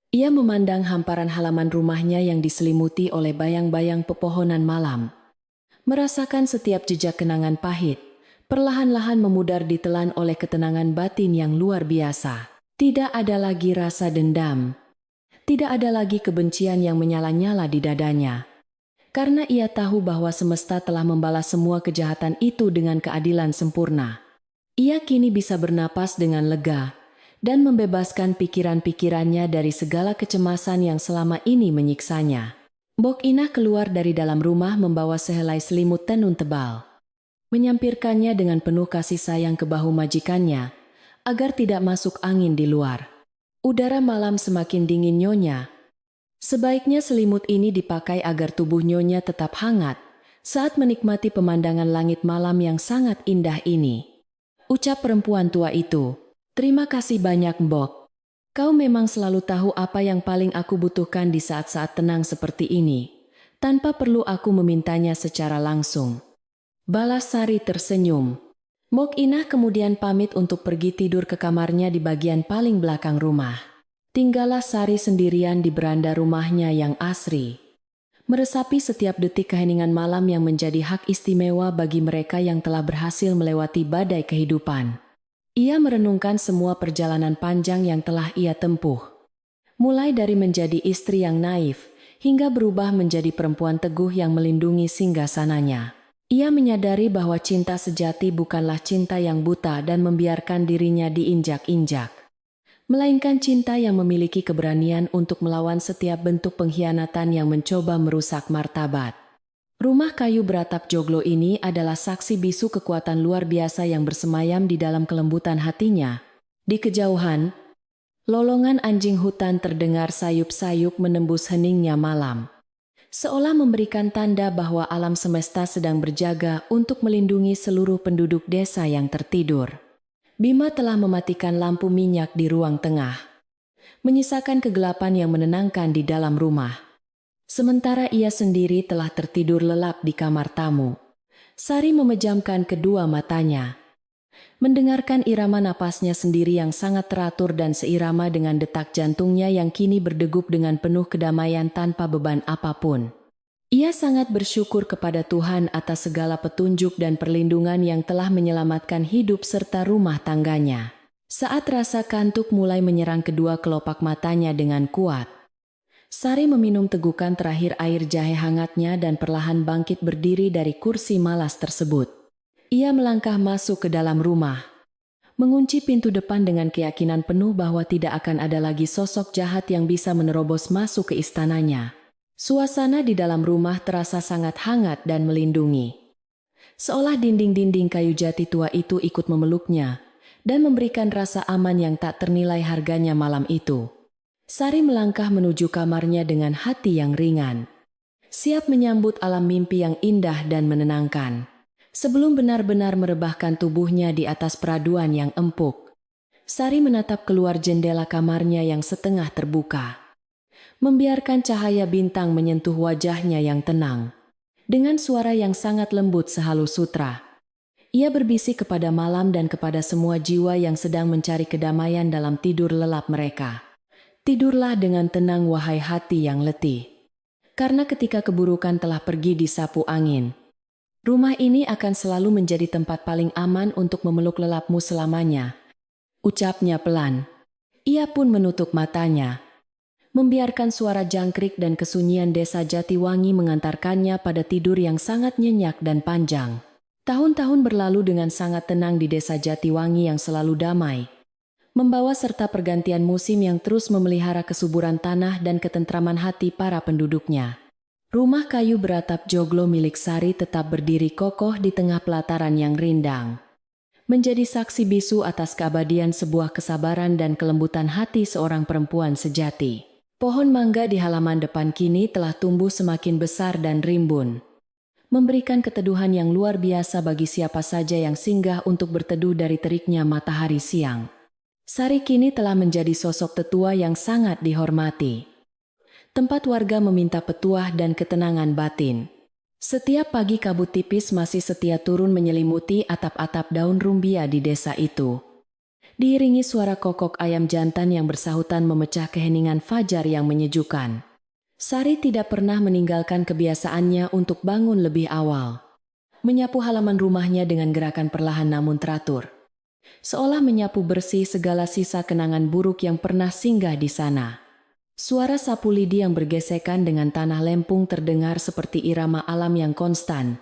Ia memandang hamparan halaman rumahnya yang diselimuti oleh bayang-bayang pepohonan malam. Merasakan setiap jejak kenangan pahit, perlahan-lahan memudar ditelan oleh ketenangan batin yang luar biasa. Tidak ada lagi rasa dendam. Tidak ada lagi kebencian yang menyala-nyala di dadanya. Karena ia tahu bahwa semesta telah membalas semua kejahatan itu dengan keadilan sempurna. Ia kini bisa bernapas dengan lega dan membebaskan pikiran-pikirannya dari segala kecemasan yang selama ini menyiksanya. Mbok Inah keluar dari dalam rumah membawa sehelai selimut tenun tebal. Menyampirkannya dengan penuh kasih sayang ke bahu majikannya, agar tidak masuk angin di luar. Udara malam semakin dingin Nyonya. Sebaiknya selimut ini dipakai agar tubuh Nyonya tetap hangat saat menikmati pemandangan langit malam yang sangat indah ini. Ucap perempuan tua itu. Terima kasih banyak Mbok. Kau memang selalu tahu apa yang paling aku butuhkan di saat-saat tenang seperti ini, tanpa perlu aku memintanya secara langsung. Balas Sari tersenyum. Mbok Inah kemudian pamit untuk pergi tidur ke kamarnya di bagian paling belakang rumah. Tinggallah Sari sendirian di beranda rumahnya yang asri, meresapi setiap detik keheningan malam yang menjadi hak istimewa bagi mereka yang telah berhasil melewati badai kehidupan. Ia merenungkan semua perjalanan panjang yang telah ia tempuh. Mulai dari menjadi istri yang naif, hingga berubah menjadi perempuan teguh yang melindungi singgasananya. Ia menyadari bahwa cinta sejati bukanlah cinta yang buta dan membiarkan dirinya diinjak-injak, melainkan cinta yang memiliki keberanian untuk melawan setiap bentuk pengkhianatan yang mencoba merusak martabat. Rumah kayu beratap joglo ini adalah saksi bisu kekuatan luar biasa yang bersemayam di dalam kelembutan hatinya. Di kejauhan, lolongan anjing hutan terdengar sayup-sayup menembus heningnya malam, seolah memberikan tanda bahwa alam semesta sedang berjaga untuk melindungi seluruh penduduk desa yang tertidur. Bima telah mematikan lampu minyak di ruang tengah, menyisakan kegelapan yang menenangkan di dalam rumah. Sementara ia sendiri telah tertidur lelap di kamar tamu. Sari memejamkan kedua matanya, mendengarkan irama napasnya sendiri yang sangat teratur dan seirama dengan detak jantungnya yang kini berdegup dengan penuh kedamaian tanpa beban apapun. Ia sangat bersyukur kepada Tuhan atas segala petunjuk dan perlindungan yang telah menyelamatkan hidup serta rumah tangganya. Saat rasa kantuk mulai menyerang kedua kelopak matanya dengan kuat, Sari meminum tegukan terakhir air jahe hangatnya dan perlahan bangkit berdiri dari kursi malas tersebut. Ia melangkah masuk ke dalam rumah, mengunci pintu depan dengan keyakinan penuh bahwa tidak akan ada lagi sosok jahat yang bisa menerobos masuk ke istananya. Suasana di dalam rumah terasa sangat hangat dan melindungi, seolah dinding-dinding kayu jati tua itu ikut memeluknya dan memberikan rasa aman yang tak ternilai harganya malam itu. Sari melangkah menuju kamarnya dengan hati yang ringan, siap menyambut alam mimpi yang indah dan menenangkan. Sebelum benar-benar merebahkan tubuhnya di atas peraduan yang empuk, Sari menatap keluar jendela kamarnya yang setengah terbuka, membiarkan cahaya bintang menyentuh wajahnya yang tenang. Dengan suara yang sangat lembut sehalus sutra, ia berbisik kepada malam dan kepada semua jiwa yang sedang mencari kedamaian dalam tidur lelap mereka. Tidurlah dengan tenang wahai hati yang letih, karena ketika keburukan telah pergi disapu angin, rumah ini akan selalu menjadi tempat paling aman untuk memeluk lelapmu selamanya. Ucapnya pelan. Ia pun menutup matanya, membiarkan suara jangkrik dan kesunyian desa Jatiwangi mengantarkannya pada tidur yang sangat nyenyak dan panjang. Tahun-tahun berlalu dengan sangat tenang di desa Jatiwangi yang selalu damai, membawa serta pergantian musim yang terus memelihara kesuburan tanah dan ketentraman hati para penduduknya. Rumah kayu beratap joglo milik Sari tetap berdiri kokoh di tengah pelataran yang rindang, menjadi saksi bisu atas keabadian sebuah kesabaran dan kelembutan hati seorang perempuan sejati. Pohon mangga di halaman depan kini telah tumbuh semakin besar dan rimbun, memberikan keteduhan yang luar biasa bagi siapa saja yang singgah untuk berteduh dari teriknya matahari siang. Sari kini telah menjadi sosok tetua yang sangat dihormati, tempat warga meminta petuah dan ketenangan batin. Setiap pagi kabut tipis masih setia turun menyelimuti atap-atap daun rumbia di desa itu, diiringi suara kokok ayam jantan yang bersahutan memecah keheningan fajar yang menyejukkan. Sari tidak pernah meninggalkan kebiasaannya untuk bangun lebih awal, menyapu halaman rumahnya dengan gerakan perlahan namun teratur, seolah menyapu bersih segala sisa kenangan buruk yang pernah singgah di sana. Suara sapu lidi yang bergesekan dengan tanah lempung terdengar seperti irama alam yang konstan,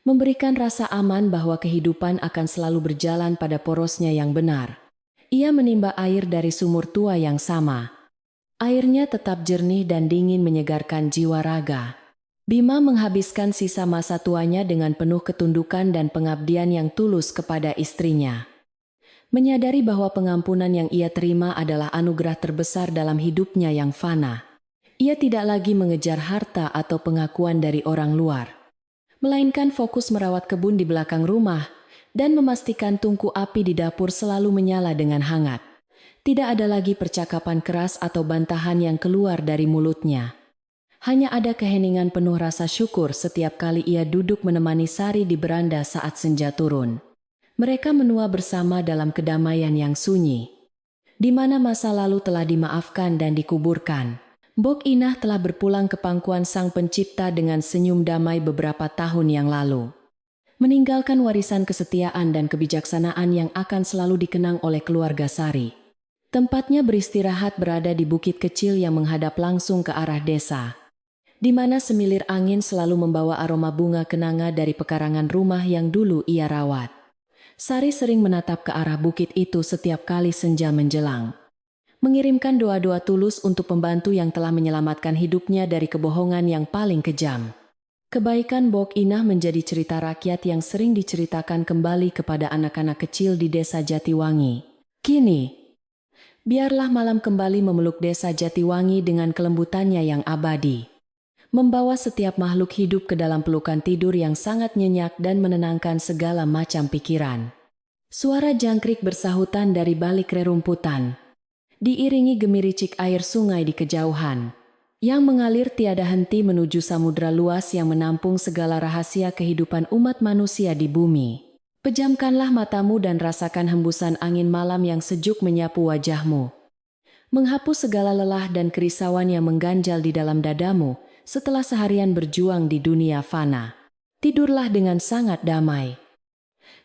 memberikan rasa aman bahwa kehidupan akan selalu berjalan pada porosnya yang benar. Ia menimba air dari sumur tua yang sama. Airnya tetap jernih dan dingin menyegarkan jiwa raga. Bima menghabiskan sisa masa tuanya dengan penuh ketundukan dan pengabdian yang tulus kepada istrinya, menyadari bahwa pengampunan yang ia terima adalah anugerah terbesar dalam hidupnya yang fana. Ia tidak lagi mengejar harta atau pengakuan dari orang luar, melainkan fokus merawat kebun di belakang rumah dan memastikan tungku api di dapur selalu menyala dengan hangat. Tidak ada lagi percakapan keras atau bantahan yang keluar dari mulutnya. Hanya ada keheningan penuh rasa syukur setiap kali ia duduk menemani Sari di beranda saat senja turun. Mereka menua bersama dalam kedamaian yang sunyi. di mana masa lalu telah dimaafkan dan dikuburkan. Bok Inah telah berpulang ke pangkuan Sang Pencipta dengan senyum damai beberapa tahun yang lalu, meninggalkan warisan kesetiaan dan kebijaksanaan yang akan selalu dikenang oleh keluarga Sari. Tempatnya beristirahat berada di bukit kecil yang menghadap langsung ke arah desa, di mana semilir angin selalu membawa aroma bunga kenanga dari pekarangan rumah yang dulu ia rawat. Sari sering menatap ke arah bukit itu setiap kali senja menjelang, mengirimkan doa-doa tulus untuk pembantu yang telah menyelamatkan hidupnya dari kebohongan yang paling kejam. Kebaikan Bok Inah menjadi cerita rakyat yang sering diceritakan kembali kepada anak-anak kecil di desa Jatiwangi. Kini, biarlah malam kembali memeluk desa Jatiwangi dengan kelembutannya yang abadi, membawa setiap makhluk hidup ke dalam pelukan tidur yang sangat nyenyak dan menenangkan segala macam pikiran. Suara jangkrik bersahutan dari balik rerumputan, diiringi gemiricik air sungai di kejauhan, yang mengalir tiada henti menuju samudra luas yang menampung segala rahasia kehidupan umat manusia di bumi. Pejamkanlah matamu dan rasakan hembusan angin malam yang sejuk menyapu wajahmu, menghapus segala lelah dan kerisauan yang mengganjal di dalam dadamu setelah seharian berjuang di dunia fana. Tidurlah dengan sangat damai,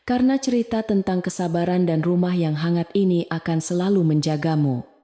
karena cerita tentang kesabaran dan rumah yang hangat ini akan selalu menjagamu.